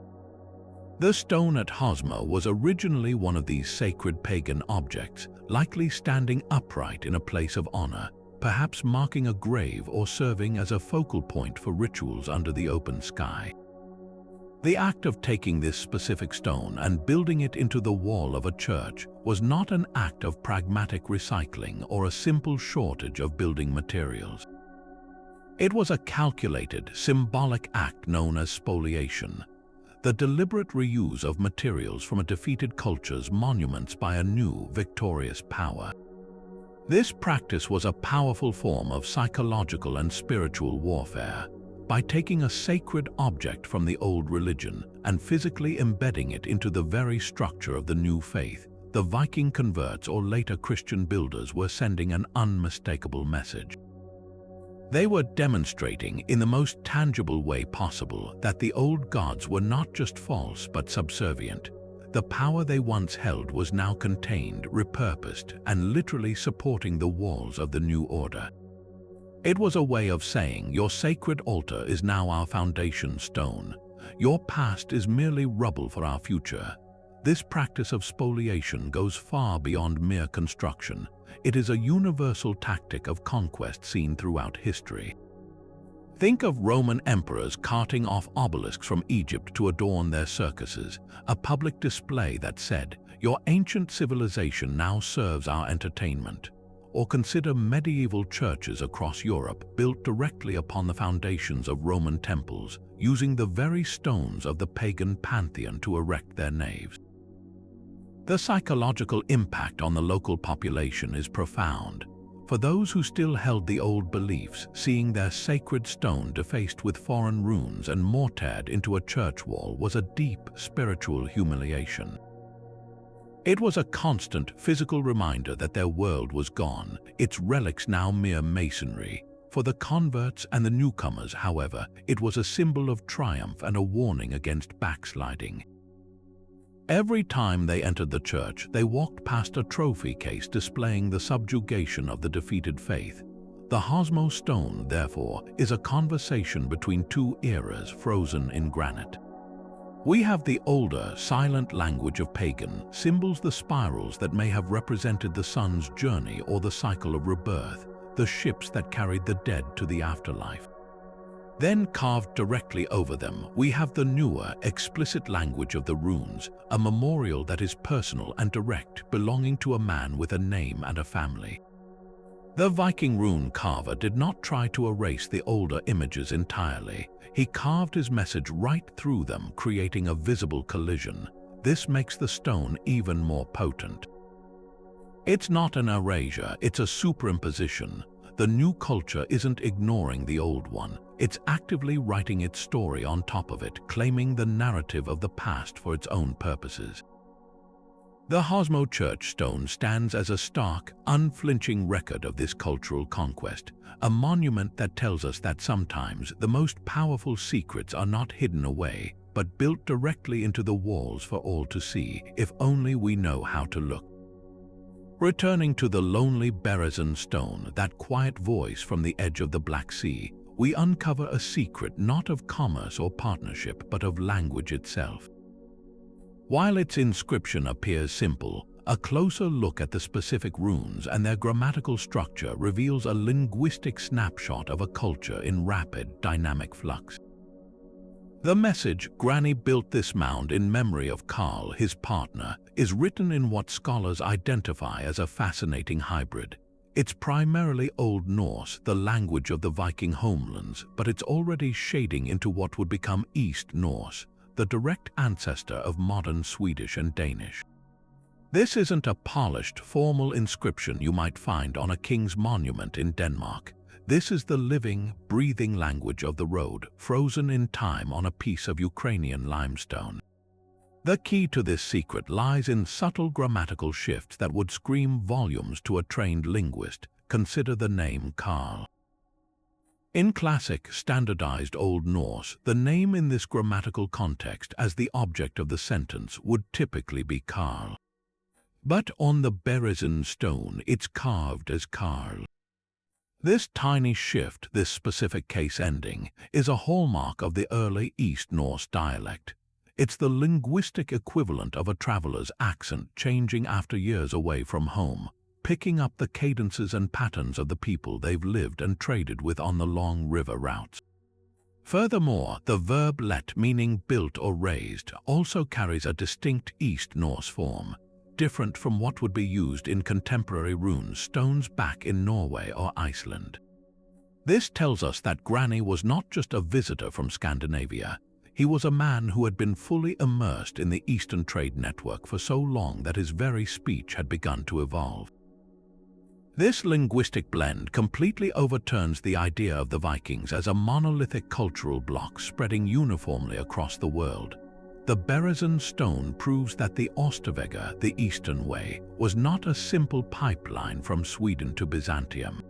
The stone at Hosmo was originally one of these sacred pagan objects, likely standing upright in a place of honor, perhaps marking a grave or serving as a focal point for rituals under the open sky. The act of taking this specific stone and building it into the wall of a church was not an act of pragmatic recycling or a simple shortage of building materials. It was a calculated, symbolic act known as spoliation, the deliberate reuse of materials from a defeated culture's monuments by a new, victorious power. This practice was a powerful form of psychological and spiritual warfare. By taking a sacred object from the old religion and physically embedding it into the very structure of the new faith. The Viking converts or later Christian builders were sending an unmistakable message. They were demonstrating in the most tangible way possible that the old gods were not just false but subservient. The power they once held was now contained, repurposed, and literally supporting the walls of the new order. It was a way of saying, your sacred altar is now our foundation stone. Your past is merely rubble for our future. This practice of spoliation goes far beyond mere construction. It is a universal tactic of conquest seen throughout history. Think of Roman emperors carting off obelisks from Egypt to adorn their circuses, a public display that said, your ancient civilization now serves our entertainment. Or consider medieval churches across Europe built directly upon the foundations of Roman temples, using the very stones of the pagan pantheon to erect their naves. The psychological impact on the local population is profound. For those who still held the old beliefs, seeing their sacred stone defaced with foreign runes and mortared into a church wall was a deep spiritual humiliation. It was a constant physical reminder that their world was gone, its relics now mere masonry. For the converts and the newcomers, however, it was a symbol of triumph and a warning against backsliding. Every time they entered the church, they walked past a trophy case displaying the subjugation of the defeated faith. The Hosmo stone, therefore, is a conversation between two eras frozen in granite. We have the older, silent language of pagan, symbols the spirals that may have represented the sun's journey or the cycle of rebirth, the ships that carried the dead to the afterlife. Then carved directly over them, we have the newer, explicit language of the runes, a memorial that is personal and direct, belonging to a man with a name and a family. The Viking rune carver did not try to erase the older images entirely. He carved his message right through them, creating a visible collision. This makes the stone even more potent. It's not an erasure, it's a superimposition. The new culture isn't ignoring the old one. It's actively writing its story on top of it, claiming the narrative of the past for its own purposes. The Hosmo Church stone stands as a stark, unflinching record of this cultural conquest, a monument that tells us that sometimes the most powerful secrets are not hidden away, but built directly into the walls for all to see, if only we know how to look. Returning to the lonely Berezin stone, that quiet voice from the edge of the Black Sea, we uncover a secret not of commerce or partnership, but of language itself. While its inscription appears simple, a closer look at the specific runes and their grammatical structure reveals a linguistic snapshot of a culture in rapid, dynamic flux. The message, "Granny built this mound in memory of Karl, his partner," is written in what scholars identify as a fascinating hybrid. It's primarily Old Norse, the language of the Viking homelands, but it's already shading into what would become East Norse, the direct ancestor of modern Swedish and Danish. This isn't a polished, formal inscription you might find on a king's monument in Denmark. This is the living, breathing language of the road, frozen in time on a piece of Ukrainian limestone. The key to this secret lies in subtle grammatical shifts that would scream volumes to a trained linguist. Consider the name Karl. In classic, standardized Old Norse, the name in this grammatical context as the object of the sentence would typically be Karl. But on the Berezin stone, it's carved as Karl. This tiny shift, this specific case ending, is a hallmark of the early East Norse dialect. It's the linguistic equivalent of a traveler's accent changing after years away from home, picking up the cadences and patterns of the people they've lived and traded with on the long river routes. Furthermore, the verb let, meaning built or raised, also carries a distinct East Norse form, different from what would be used in contemporary rune stones back in Norway or Iceland. This tells us that Granny was not just a visitor from Scandinavia. He was a man who had been fully immersed in the Eastern trade network for so long that his very speech had begun to evolve. This linguistic blend completely overturns the idea of the Vikings as a monolithic cultural bloc spreading uniformly across the world. The Berezin stone proves that the Osterwege, the Eastern Way, was not a simple pipeline from Sweden to Byzantium.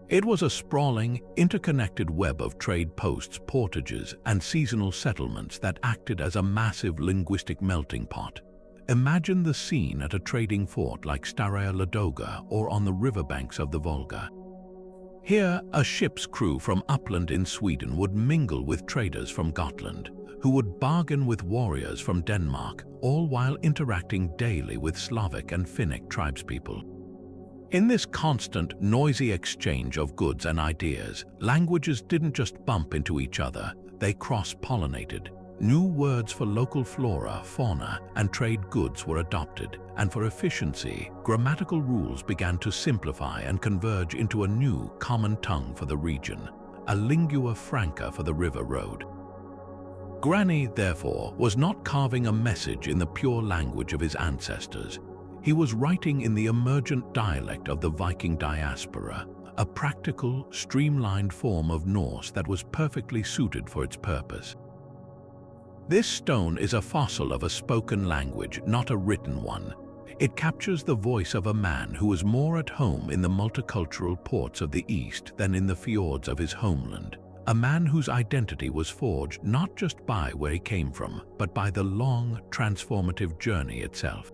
It was a sprawling, interconnected web of trade posts, portages, and seasonal settlements that acted as a massive linguistic melting pot. Imagine the scene at a trading fort like Staraya Ladoga or on the riverbanks of the Volga. Here, a ship's crew from Uppland in Sweden would mingle with traders from Gotland, who would bargain with warriors from Denmark, all while interacting daily with Slavic and Finnic tribespeople. In this constant, noisy exchange of goods and ideas, languages didn't just bump into each other, they cross-pollinated. New words for local flora, fauna, and trade goods were adopted, and for efficiency, grammatical rules began to simplify and converge into a new common tongue for the region, a lingua franca for the river road. Granny, therefore, was not carving a message in the pure language of his ancestors. He was writing in the emergent dialect of the Viking diaspora, a practical, streamlined form of Norse that was perfectly suited for its purpose. This stone is a fossil of a spoken language, not a written one. It captures the voice of a man who was more at home in the multicultural ports of the East than in the fjords of his homeland. A man whose identity was forged not just by where he came from, but by the long, transformative journey itself.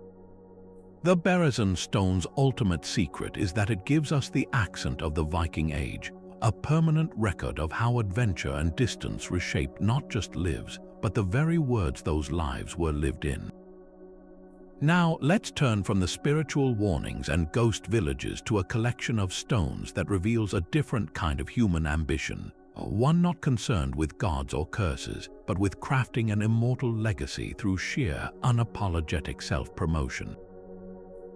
The Berezin stone's ultimate secret is that it gives us the accent of the Viking Age, a permanent record of how adventure and distance reshaped not just lives, but the very words those lives were lived in. Now, let's turn from the spiritual warnings and ghost villages to a collection of stones that reveals a different kind of human ambition, one not concerned with gods or curses, but with crafting an immortal legacy through sheer, unapologetic self-promotion.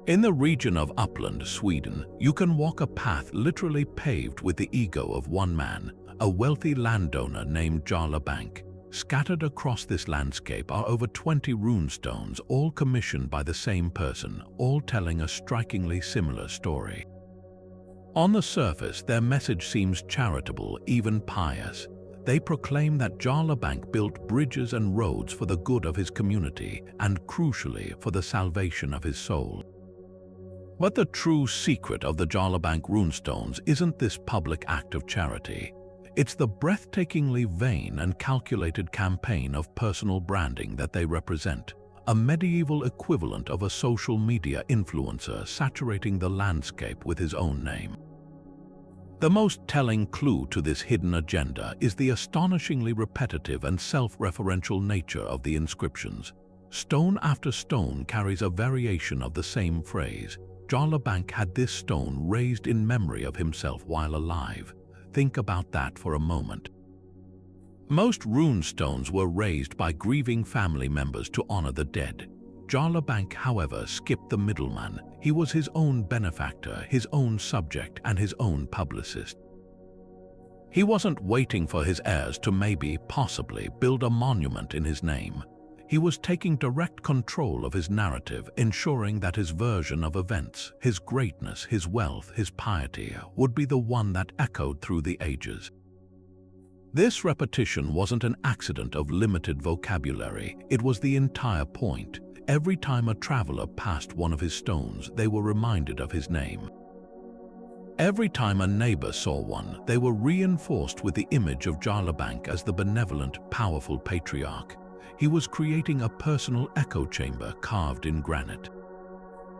In the region of Uppland, Sweden, you can walk a path literally paved with the ego of one man, a wealthy landowner named Jarle Bank. Scattered across this landscape are over 20 rune stones, all commissioned by the same person, all telling a strikingly similar story. On the surface, their message seems charitable, even pious. They proclaim that Jarle Bank built bridges and roads for the good of his community and, crucially, for the salvation of his soul. But the true secret of the Jarle Bank runestones isn't this public act of charity. It's the breathtakingly vain and calculated campaign of personal branding that they represent, a medieval equivalent of a social media influencer saturating the landscape with his own name. The most telling clue to this hidden agenda is the astonishingly repetitive and self-referential nature of the inscriptions. Stone after stone carries a variation of the same phrase. Jarle Bank had this stone raised in memory of himself while alive. Think about that for a moment. Most rune stones were raised by grieving family members to honor the dead. Jarle Bank, however, skipped the middleman. He was his own benefactor, his own subject, and his own publicist. He wasn't waiting for his heirs to maybe, possibly, build a monument in his name. He was taking direct control of his narrative, ensuring that his version of events, his greatness, his wealth, his piety, would be the one that echoed through the ages. This repetition wasn't an accident of limited vocabulary, it was the entire point. Every time a traveler passed one of his stones, they were reminded of his name. Every time a neighbor saw one, they were reinforced with the image of Jarle Bank as the benevolent, powerful patriarch. He was creating a personal echo chamber carved in granite.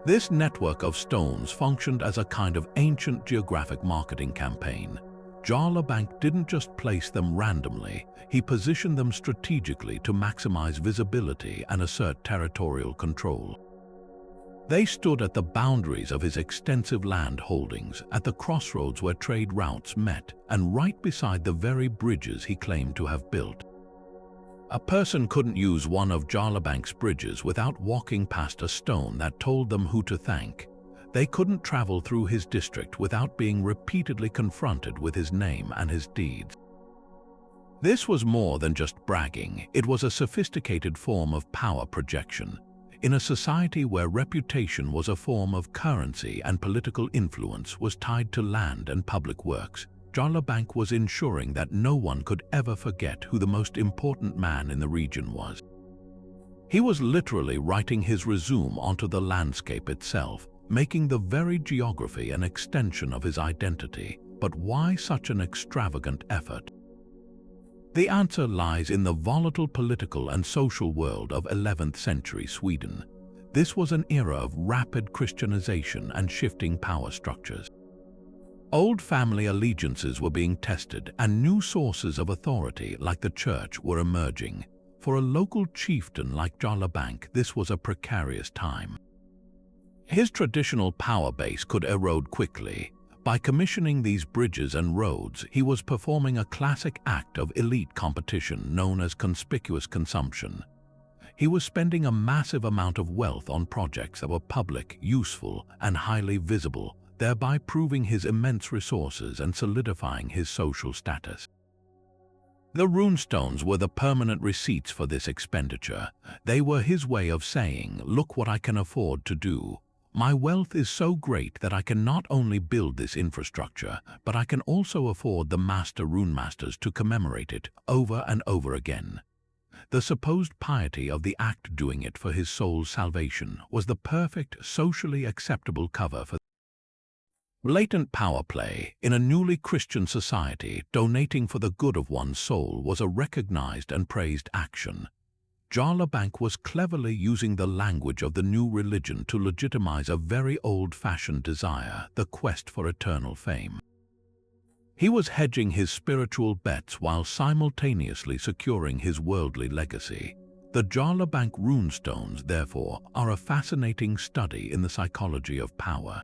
This network of stones functioned as a kind of ancient geographic marketing campaign. Jarle Bank didn't just place them randomly, he positioned them strategically to maximize visibility and assert territorial control. They stood at the boundaries of his extensive land holdings, at the crossroads where trade routes met, and right beside the very bridges he claimed to have built. A person couldn't use one of Jarle Bank's bridges without walking past a stone that told them who to thank. They couldn't travel through his district without being repeatedly confronted with his name and his deeds. This was more than just bragging, it was a sophisticated form of power projection. In a society where reputation was a form of currency and political influence was tied to land and public works, Jarle Bank was ensuring that no one could ever forget who the most important man in the region was. He was literally writing his resume onto the landscape itself, making the very geography an extension of his identity. But why such an extravagant effort? The answer lies in the volatile political and social world of 11th century Sweden. This was an era of rapid Christianization and shifting power structures. Old family allegiances were being tested, and new sources of authority like the church were emerging. For a local chieftain like Jelling Stone, this was a precarious time. His traditional power base could erode quickly. By commissioning these bridges and roads, he was performing a classic act of elite competition known as conspicuous consumption. He was spending a massive amount of wealth on projects that were public, useful, and highly visible, thereby proving his immense resources and solidifying his social status. The rune stones were the permanent receipts for this expenditure. They were his way of saying, "Look what I can afford to do. My wealth is so great that I can not only build this infrastructure, but I can also afford the master rune masters to commemorate it over and over again." The supposed piety of the act doing it for his soul's salvation was the perfect, socially acceptable cover for latent power play. In a newly Christian society, donating for the good of one's soul was a recognized and praised action. Jelling Stone was cleverly using the language of the new religion to legitimize a very old-fashioned desire, the quest for eternal fame. He was hedging his spiritual bets while simultaneously securing his worldly legacy. The Jelling Stone rune stones, therefore, are a fascinating study in the psychology of power.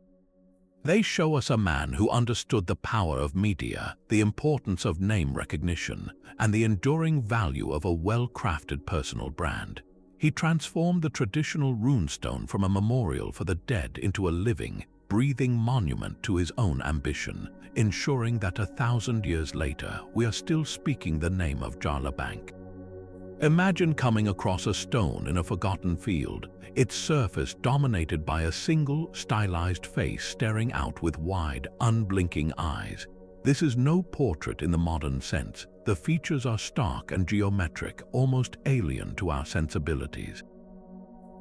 They show us a man who understood the power of media, the importance of name recognition, and the enduring value of a well-crafted personal brand. He transformed the traditional rune stone from a memorial for the dead into a living, breathing monument to his own ambition, ensuring that 1,000 years later we are still speaking the name of Jelling Stone. Imagine coming across a stone in a forgotten field, its surface dominated by a single, stylized face staring out with wide, unblinking eyes. This is no portrait in the modern sense. The features are stark and geometric, almost alien to our sensibilities.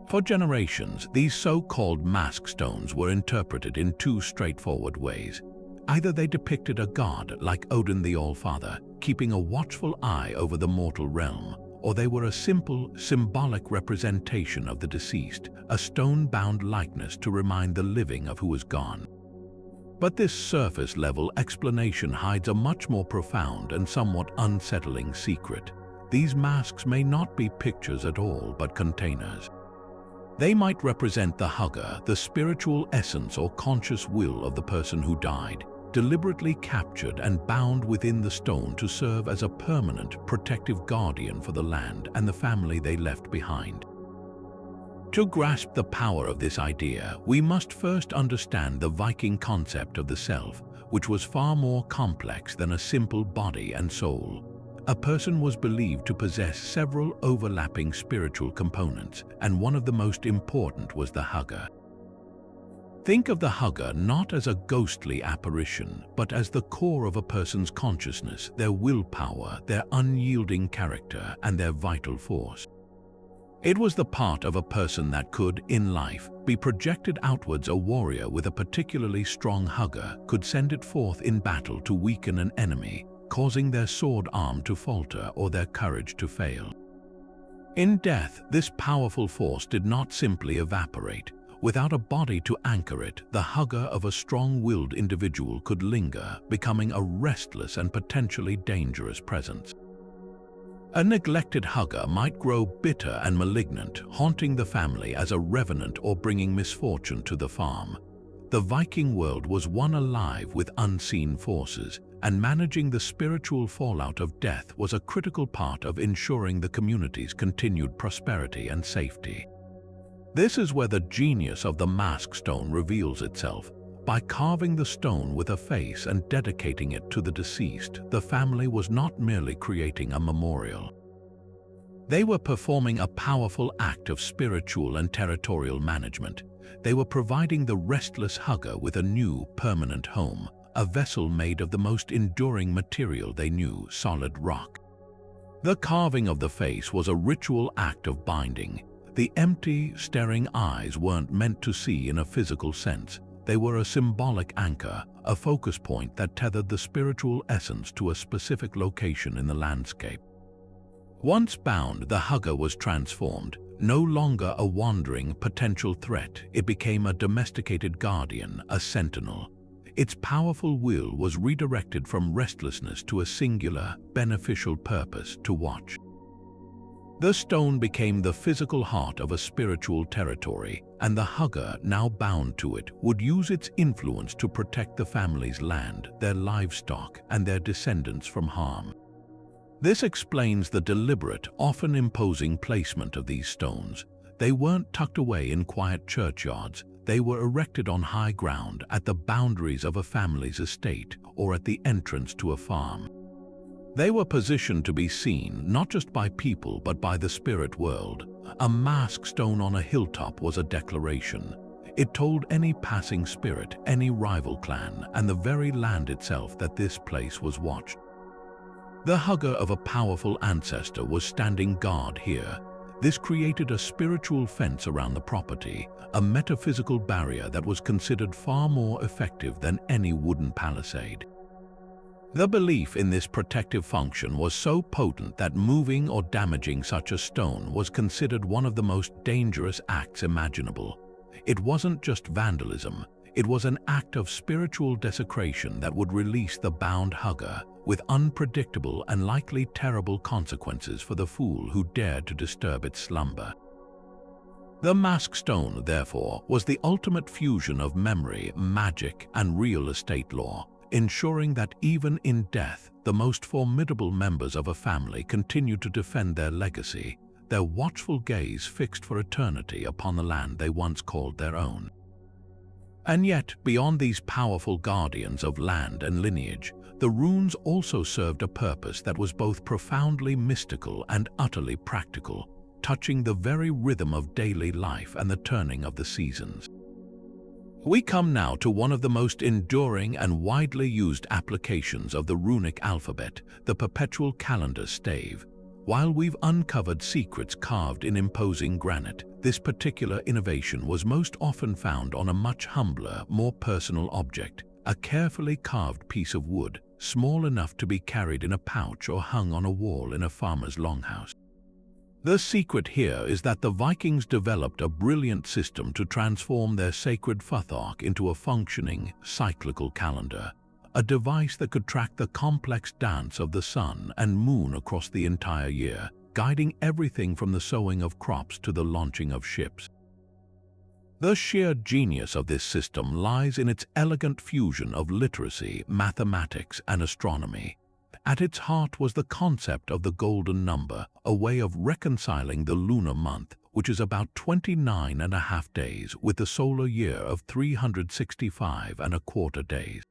For generations, these so-called mask stones were interpreted in two straightforward ways. Either they depicted a god like Odin the All-Father, keeping a watchful eye over the mortal realm, or they were a simple, symbolic representation of the deceased, a stone-bound likeness to remind the living of who was gone. But this surface-level explanation hides a much more profound and somewhat unsettling secret. These masks may not be pictures at all, but containers. They might represent the hugger, the spiritual essence or conscious will of the person who died, deliberately captured and bound within the stone to serve as a permanent, protective guardian for the land and the family they left behind. To grasp the power of this idea, we must first understand the Viking concept of the self, which was far more complex than a simple body and soul. A person was believed to possess several overlapping spiritual components, and one of the most important was the hugger. Think of the hugger not as a ghostly apparition, but as the core of a person's consciousness, their willpower, their unyielding character, and their vital force. It was the part of a person that could, in life, be projected outwards. A warrior with a particularly strong hugger could send it forth in battle to weaken an enemy, causing their sword arm to falter or their courage to fail. In death, this powerful force did not simply evaporate. Without a body to anchor it, the hugger of a strong-willed individual could linger, becoming a restless and potentially dangerous presence. A neglected hugger might grow bitter and malignant, haunting the family as a revenant or bringing misfortune to the farm. The Viking world was one alive with unseen forces, and managing the spiritual fallout of death was a critical part of ensuring the community's continued prosperity and safety. This is where the genius of the mask stone reveals itself. By carving the stone with a face and dedicating it to the deceased, the family was not merely creating a memorial. They were performing a powerful act of spiritual and territorial management. They were providing the restless hugger with a new, permanent home, a vessel made of the most enduring material they knew, solid rock. The carving of the face was a ritual act of binding. The empty, staring eyes weren't meant to see in a physical sense. They were a symbolic anchor, a focus point that tethered the spiritual essence to a specific location in the landscape. Once bound, the hugger was transformed. No longer a wandering potential threat, it became a domesticated guardian, a sentinel. Its powerful will was redirected from restlessness to a singular, beneficial purpose: to watch. The stone became the physical heart of a spiritual territory, and the hugger, now bound to it, would use its influence to protect the family's land, their livestock, and their descendants from harm. This explains the deliberate, often imposing placement of these stones. They weren't tucked away in quiet churchyards. They were erected on high ground, at the boundaries of a family's estate, or at the entrance to a farm. They were positioned to be seen not just by people but by the spirit world. A mask stone on a hilltop was a declaration. It told any passing spirit, any rival clan, and the very land itself that this place was watched. The hugger of a powerful ancestor was standing guard here. This created a spiritual fence around the property, a metaphysical barrier that was considered far more effective than any wooden palisade. The belief in this protective function was so potent that moving or damaging such a stone was considered one of the most dangerous acts imaginable. It wasn't just vandalism, it was an act of spiritual desecration that would release the bound hugger, with unpredictable and likely terrible consequences for the fool who dared to disturb its slumber. The mask stone, therefore, was the ultimate fusion of memory, magic, and real estate law, ensuring that even in death, the most formidable members of a family continued to defend their legacy, their watchful gaze fixed for eternity upon the land they once called their own. And yet, beyond these powerful guardians of land and lineage, the runes also served a purpose that was both profoundly mystical and utterly practical, touching the very rhythm of daily life and the turning of the seasons. We come now to one of the most enduring and widely used applications of the runic alphabet, the perpetual calendar stave. While we've uncovered secrets carved in imposing granite, this particular innovation was most often found on a much humbler, more personal object, a carefully carved piece of wood, small enough to be carried in a pouch or hung on a wall in a farmer's longhouse. The secret here is that the Vikings developed a brilliant system to transform their sacred futhark into a functioning, cyclical calendar, a device that could track the complex dance of the sun and moon across the entire year, guiding everything from the sowing of crops to the launching of ships. The sheer genius of this system lies in its elegant fusion of literacy, mathematics, and astronomy. At its heart was the concept of the golden number, a way of reconciling the lunar month, which is about 29.5 days, with the solar year of 365.25 days.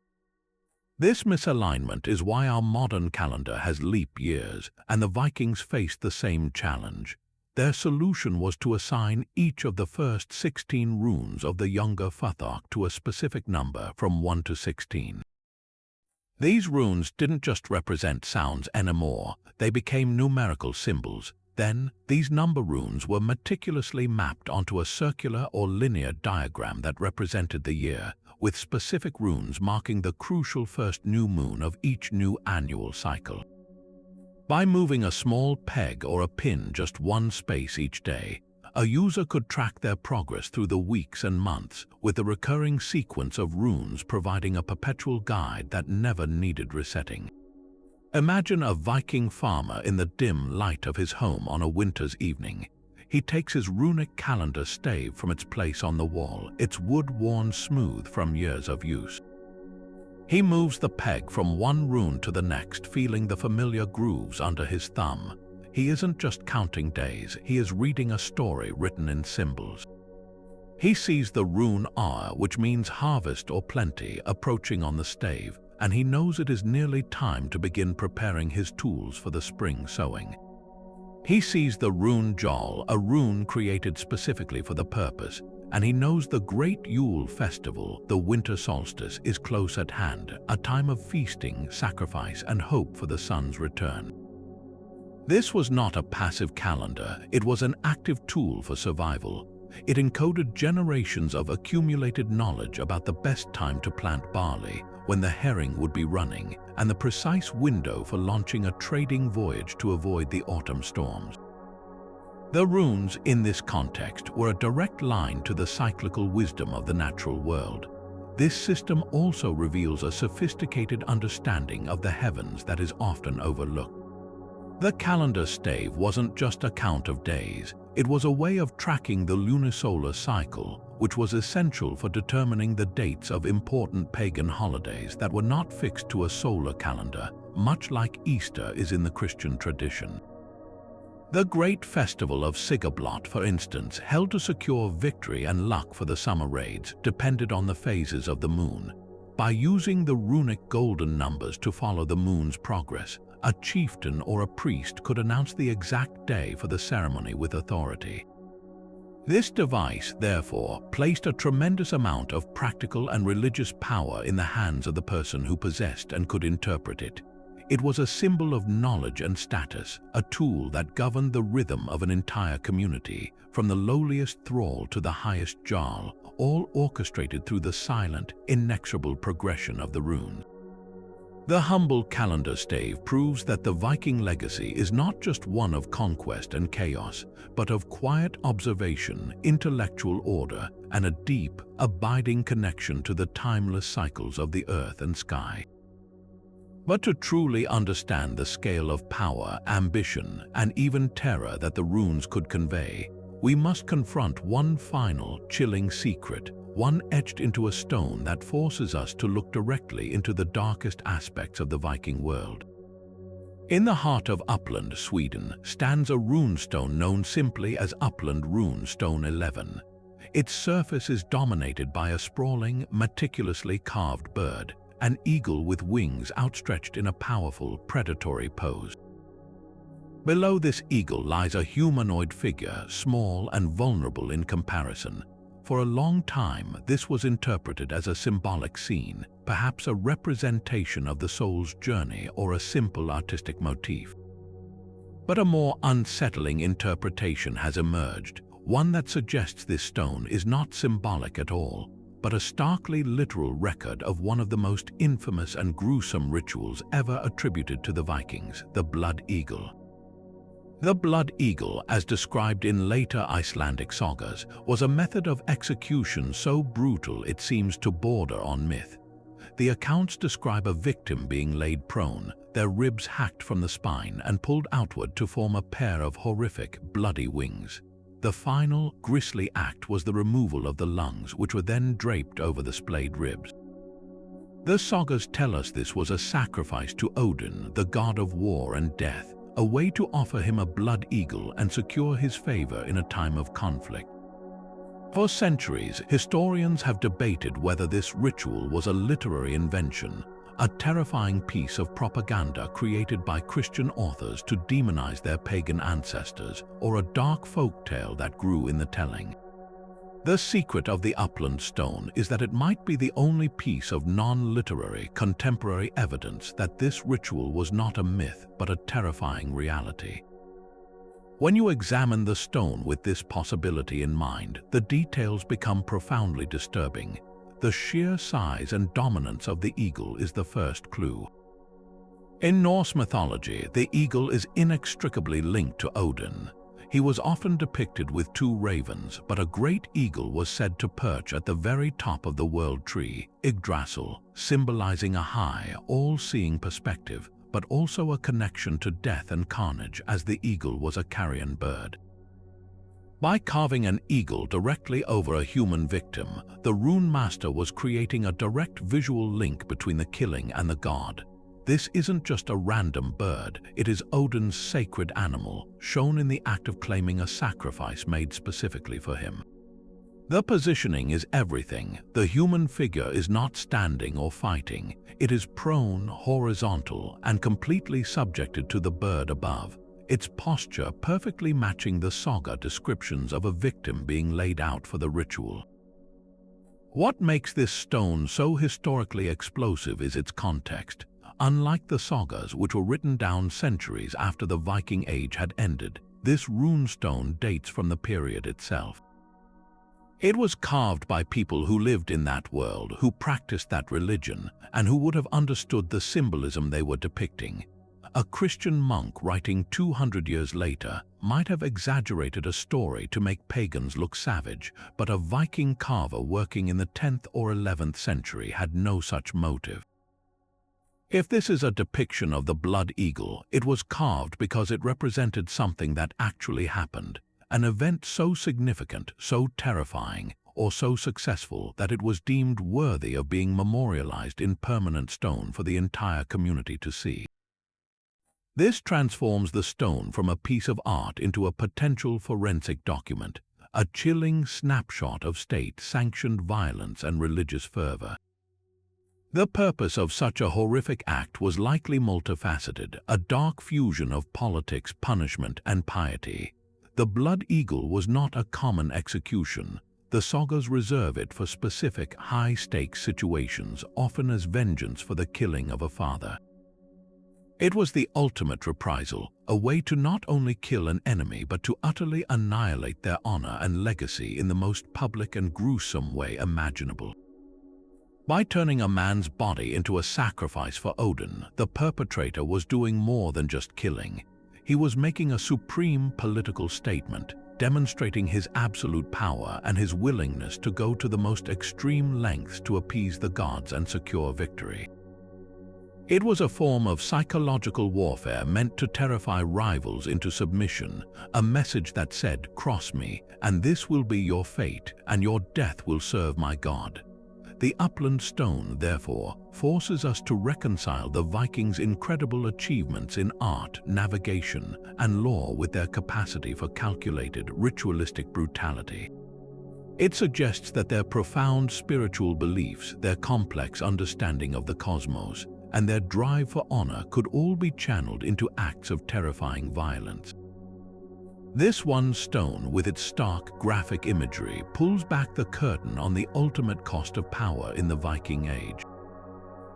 This misalignment is why our modern calendar has leap years, and the Vikings faced the same challenge. Their solution was to assign each of the first 16 runes of the younger futhark to a specific number from 1 to 16. These runes didn't just represent sounds anymore, they became numerical symbols. Then, these number runes were meticulously mapped onto a circular or linear diagram that represented the year, with specific runes marking the crucial first new moon of each new annual cycle. By moving a small peg or a pin just one space each day, a user could track their progress through the weeks and months, with a recurring sequence of runes providing a perpetual guide that never needed resetting. Imagine a Viking farmer in the dim light of his home on a winter's evening. He takes his runic calendar stave from its place on the wall, its wood worn smooth from years of use. He moves the peg from one rune to the next, feeling the familiar grooves under his thumb. He isn't just counting days, he is reading a story written in symbols. He sees the rune R, which means harvest or plenty, approaching on the stave, and he knows it is nearly time to begin preparing his tools for the spring sowing. He sees the rune Jol, a rune created specifically for the purpose, and he knows the great Yule festival, the winter solstice, is close at hand, a time of feasting, sacrifice, and hope for the sun's return. This was not a passive calendar, it was an active tool for survival. It encoded generations of accumulated knowledge about the best time to plant barley, when the herring would be running, and the precise window for launching a trading voyage to avoid the autumn storms. The runes, in this context, were a direct line to the cyclical wisdom of the natural world. This system also reveals a sophisticated understanding of the heavens that is often overlooked. The calendar stave wasn't just a count of days, it was a way of tracking the lunisolar cycle, which was essential for determining the dates of important pagan holidays that were not fixed to a solar calendar, much like Easter is in the Christian tradition. The great festival of Sigablot, for instance, held to secure victory and luck for the summer raids, depended on the phases of the moon. By using the runic golden numbers to follow the moon's progress, a chieftain or a priest could announce the exact day for the ceremony with authority. This device, therefore, placed a tremendous amount of practical and religious power in the hands of the person who possessed and could interpret it. It was a symbol of knowledge and status, a tool that governed the rhythm of an entire community, from the lowliest thrall to the highest jarl, all orchestrated through the silent, inexorable progression of the rune. The humble calendar stave proves that the Viking legacy is not just one of conquest and chaos, but of quiet observation, intellectual order, and a deep, abiding connection to the timeless cycles of the earth and sky. But to truly understand the scale of power, ambition, and even terror that the runes could convey, we must confront one final, chilling secret, one etched into a stone that forces us to look directly into the darkest aspects of the Viking world. In the heart of Uppland, Sweden, stands a rune stone known simply as Uppland Rune Stone 11. Its surface is dominated by a sprawling, meticulously carved bird, an eagle with wings outstretched in a powerful, predatory pose. Below this eagle lies a humanoid figure, small and vulnerable in comparison. For a long time, this was interpreted as a symbolic scene, perhaps a representation of the soul's journey or a simple artistic motif. But a more unsettling interpretation has emerged, one that suggests this stone is not symbolic at all, but a starkly literal record of one of the most infamous and gruesome rituals ever attributed to the Vikings, the blood eagle. The blood eagle, as described in later Icelandic sagas, was a method of execution so brutal it seems to border on myth. The accounts describe a victim being laid prone, their ribs hacked from the spine and pulled outward to form a pair of horrific, bloody wings. The final, grisly act was the removal of the lungs, which were then draped over the splayed ribs. The sagas tell us this was a sacrifice to Odin, the god of war and death, a way to offer him a blood eagle and secure his favor in a time of conflict. For centuries, historians have debated whether this ritual was a literary invention, a terrifying piece of propaganda created by Christian authors to demonize their pagan ancestors, or a dark folktale that grew in the telling. The secret of the Uppland stone is that it might be the only piece of non-literary, contemporary evidence that this ritual was not a myth but a terrifying reality. When you examine the stone with this possibility in mind, the details become profoundly disturbing. The sheer size and dominance of the eagle is the first clue. In Norse mythology, the eagle is inextricably linked to Odin. He was often depicted with two ravens, but a great eagle was said to perch at the very top of the world tree, Yggdrasil, symbolizing a high, all-seeing perspective, but also a connection to death and carnage, as the eagle was a carrion bird. By carving an eagle directly over a human victim, the rune master was creating a direct visual link between the killing and the god. This isn't just a random bird, it is Odin's sacred animal, shown in the act of claiming a sacrifice made specifically for him. The positioning is everything. The human figure is not standing or fighting. It is prone, horizontal, and completely subjected to the bird above, its posture perfectly matching the saga descriptions of a victim being laid out for the ritual. What makes this stone so historically explosive is its context. Unlike the sagas, which were written down centuries after the Viking Age had ended, this rune stone dates from the period itself. It was carved by people who lived in that world, who practiced that religion, and who would have understood the symbolism they were depicting. A Christian monk writing 200 years later might have exaggerated a story to make pagans look savage, but a Viking carver working in the 10th or 11th century had no such motive. If this is a depiction of the blood eagle, it was carved because it represented something that actually happened, an event so significant, so terrifying, or so successful that it was deemed worthy of being memorialized in permanent stone for the entire community to see. This transforms the stone from a piece of art into a potential forensic document, a chilling snapshot of state-sanctioned violence and religious fervor. The purpose of such a horrific act was likely multifaceted, a dark fusion of politics, punishment, and piety. The blood eagle was not a common execution. The sagas reserve it for specific, high-stakes situations, often as vengeance for the killing of a father. It was the ultimate reprisal, a way to not only kill an enemy but to utterly annihilate their honor and legacy in the most public and gruesome way imaginable. By turning a man's body into a sacrifice for Odin, the perpetrator was doing more than just killing. He was making a supreme political statement, demonstrating his absolute power and his willingness to go to the most extreme lengths to appease the gods and secure victory. It was a form of psychological warfare meant to terrify rivals into submission, a message that said, "Cross me, and this will be your fate, and your death will serve my God." The upland stone, therefore, forces us to reconcile the Vikings' incredible achievements in art, navigation, and law with their capacity for calculated, ritualistic brutality. It suggests that their profound spiritual beliefs, their complex understanding of the cosmos, and their drive for honor could all be channeled into acts of terrifying violence. This one stone, with its stark, graphic imagery, pulls back the curtain on the ultimate cost of power in the Viking Age.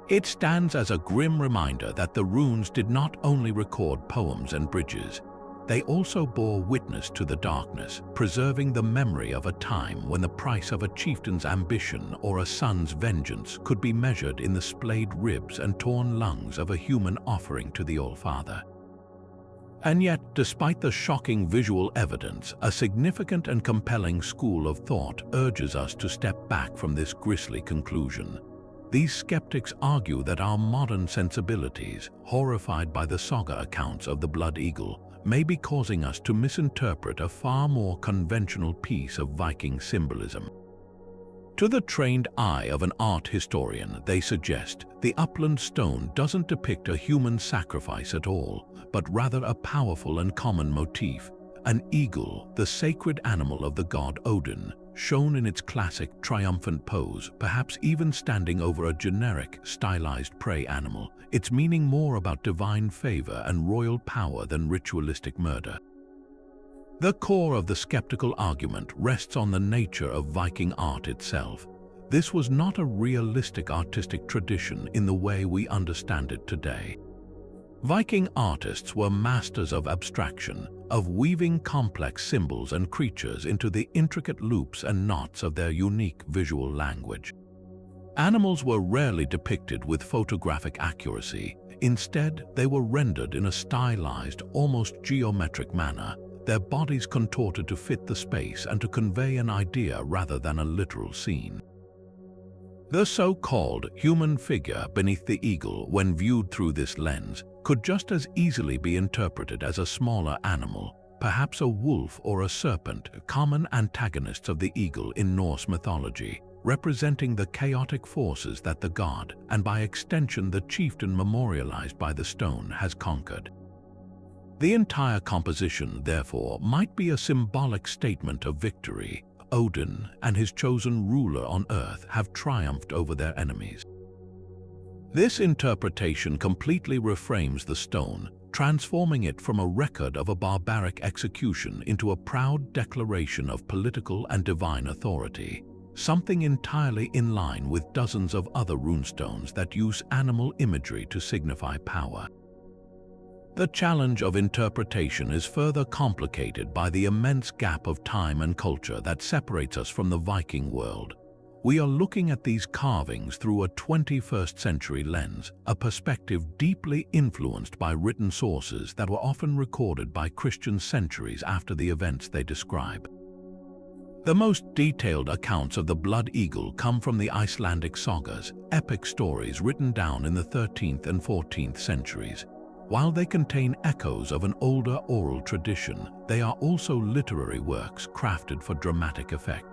It stands as a grim reminder that the runes did not only record poems and bridges, they also bore witness to the darkness, preserving the memory of a time when the price of a chieftain's ambition or a son's vengeance could be measured in the splayed ribs and torn lungs of a human offering to the All-Father. And yet, despite the shocking visual evidence, a significant and compelling school of thought urges us to step back from this grisly conclusion. These skeptics argue that our modern sensibilities, horrified by the saga accounts of the blood eagle, may be causing us to misinterpret a far more conventional piece of Viking symbolism. To the trained eye of an art historian, they suggest the upland stone doesn't depict a human sacrifice at all, but rather a powerful and common motif, an eagle, the sacred animal of the god Odin, shown in its classic triumphant pose, perhaps even standing over a generic, stylized prey animal, its meaning more about divine favor and royal power than ritualistic murder. The core of the skeptical argument rests on the nature of Viking art itself. This was not a realistic artistic tradition in the way we understand it today. Viking artists were masters of abstraction, of weaving complex symbols and creatures into the intricate loops and knots of their unique visual language. Animals were rarely depicted with photographic accuracy. Instead, they were rendered in a stylized, almost geometric manner, their bodies contorted to fit the space and to convey an idea rather than a literal scene. The so-called human figure beneath the eagle, when viewed through this lens, could just as easily be interpreted as a smaller animal, perhaps a wolf or a serpent, common antagonists of the eagle in Norse mythology, representing the chaotic forces that the god, and by extension the chieftain memorialized by the stone, has conquered. The entire composition, therefore, might be a symbolic statement of victory. Odin and his chosen ruler on earth have triumphed over their enemies. This interpretation completely reframes the stone, transforming it from a record of a barbaric execution into a proud declaration of political and divine authority. something entirely in line with dozens of other runestones that use animal imagery to signify power. The challenge of interpretation is further complicated by the immense gap of time and culture that separates us from the Viking world. We are looking at these carvings through a 21st century lens, a perspective deeply influenced by written sources that were often recorded by Christians centuries after the events they describe. The most detailed accounts of the Blood Eagle come from the Icelandic sagas, epic stories written down in the 13th and 14th centuries. While they contain echoes of an older oral tradition, they are also literary works crafted for dramatic effect.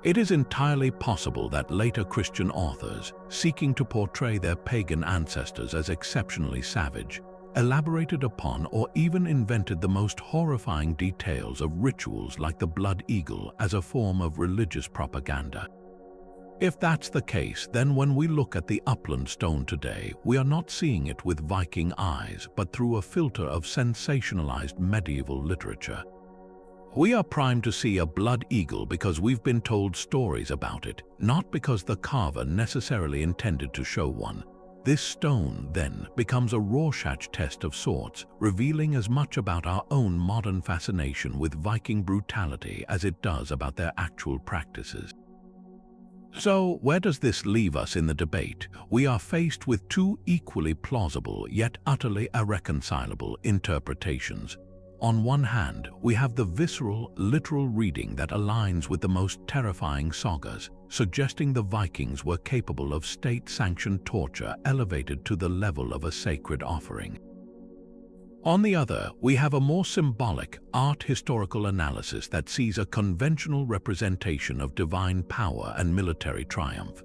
It is entirely possible that later Christian authors, seeking to portray their pagan ancestors as exceptionally savage, elaborated upon or even invented the most horrifying details of rituals like the Blood Eagle as a form of religious propaganda. If that's the case, then when we look at the upland stone today, we are not seeing it with Viking eyes, but through a filter of sensationalized medieval literature. We are primed to see a blood eagle because we've been told stories about it, not because the carver necessarily intended to show one. This stone, then, becomes a Rorschach test of sorts, revealing as much about our own modern fascination with Viking brutality as it does about their actual practices. So, where does this leave us in the debate? We are faced with two equally plausible yet utterly irreconcilable interpretations. On one hand, we have the visceral, literal reading that aligns with the most terrifying sagas, suggesting the Vikings were capable of state-sanctioned torture elevated to the level of a sacred offering. On the other, we have a more symbolic, art-historical analysis that sees a conventional representation of divine power and military triumph.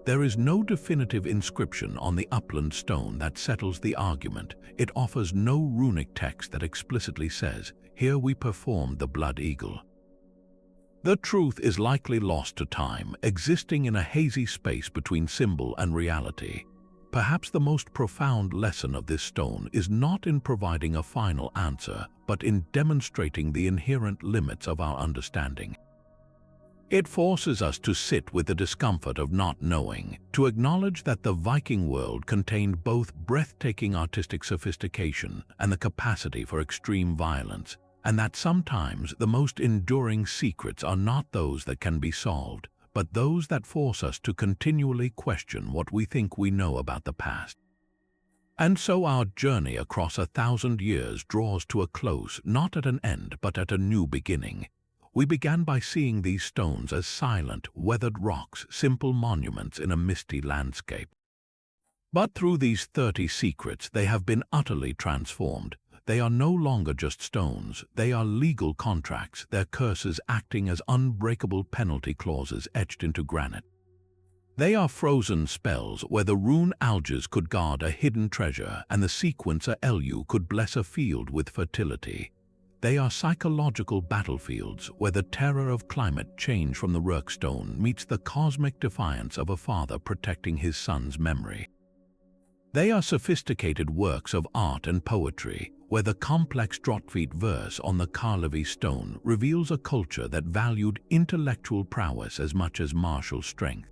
There is no definitive inscription on the upland stone that settles the argument. It offers no runic text that explicitly says, "Here we performed the blood eagle." The truth is likely lost to time, existing in a hazy space between symbol and reality. Perhaps the most profound lesson of this stone is not in providing a final answer, but in demonstrating the inherent limits of our understanding. It forces us to sit with the discomfort of not knowing, to acknowledge that the Viking world contained both breathtaking artistic sophistication and the capacity for extreme violence, and that sometimes the most enduring secrets are not those that can be solved, but those that force us to continually question what we think we know about the past. And so our journey across 1,000 years draws to a close, not at an end, but at a new beginning. We began by seeing these stones as silent, weathered rocks, simple monuments in a misty landscape. But through these 30 secrets, they have been utterly transformed. They are no longer just stones, they are legal contracts, their curses acting as unbreakable penalty clauses etched into granite. They are frozen spells where the rune alges could guard a hidden treasure and the sequencer Elu could bless a field with fertility. They are psychological battlefields where the terror of climate change from the Rök Stone meets the cosmic defiance of a father protecting his son's memory. They are sophisticated works of art and poetry, where the complex Drottfeet verse on the Karlevi stone reveals a culture that valued intellectual prowess as much as martial strength.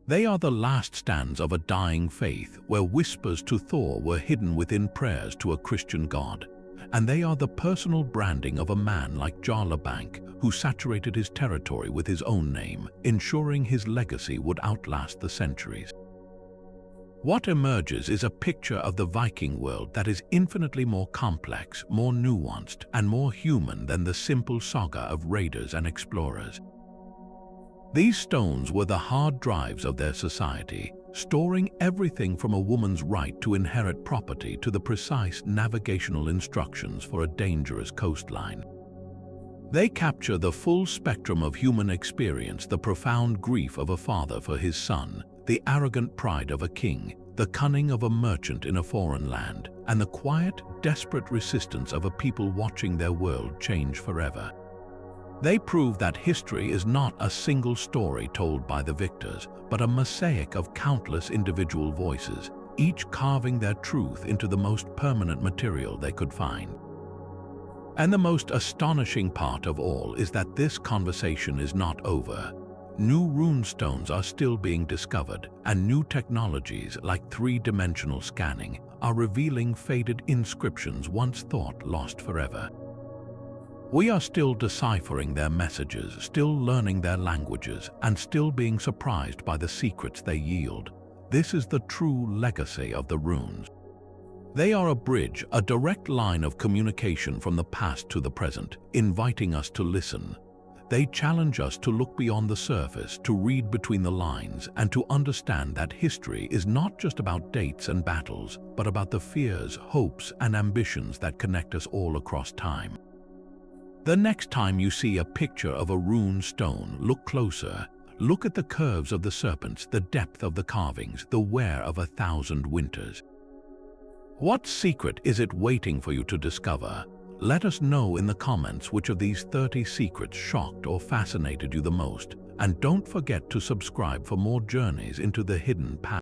They are the last stands of a dying faith, where whispers to Thor were hidden within prayers to a Christian god. And they are the personal branding of a man like Jarl Bank, who saturated his territory with his own name, ensuring his legacy would outlast the centuries. What emerges is a picture of the Viking world that is infinitely more complex, more nuanced, and more human than the simple saga of raiders and explorers. These stones were the hard drives of their society, storing everything from a woman's right to inherit property to the precise navigational instructions for a dangerous coastline. They capture the full spectrum of human experience, the profound grief of a father for his son, the arrogant pride of a king, the cunning of a merchant in a foreign land, and the quiet, desperate resistance of a people watching their world change forever. They prove that history is not a single story told by the victors, but a mosaic of countless individual voices, each carving their truth into the most permanent material they could find. And the most astonishing part of all is that this conversation is not over. New rune stones are still being discovered, and new technologies like three-dimensional scanning are revealing faded inscriptions once thought lost forever. We are still deciphering their messages, still learning their languages, and still being surprised by the secrets they yield. This is the true legacy of the runes. They are a bridge, a direct line of communication from the past to the present, inviting us to listen. They challenge us to look beyond the surface, to read between the lines, and to understand that history is not just about dates and battles, but about the fears, hopes, and ambitions that connect us all across time. The next time you see a picture of a rune stone, look closer. Look at the curves of the serpents, the depth of the carvings, the wear of 1,000 winters. What secret is it waiting for you to discover? Let us know in the comments which of these 30 secrets shocked or fascinated you the most. And don't forget to subscribe for more journeys into the hidden past.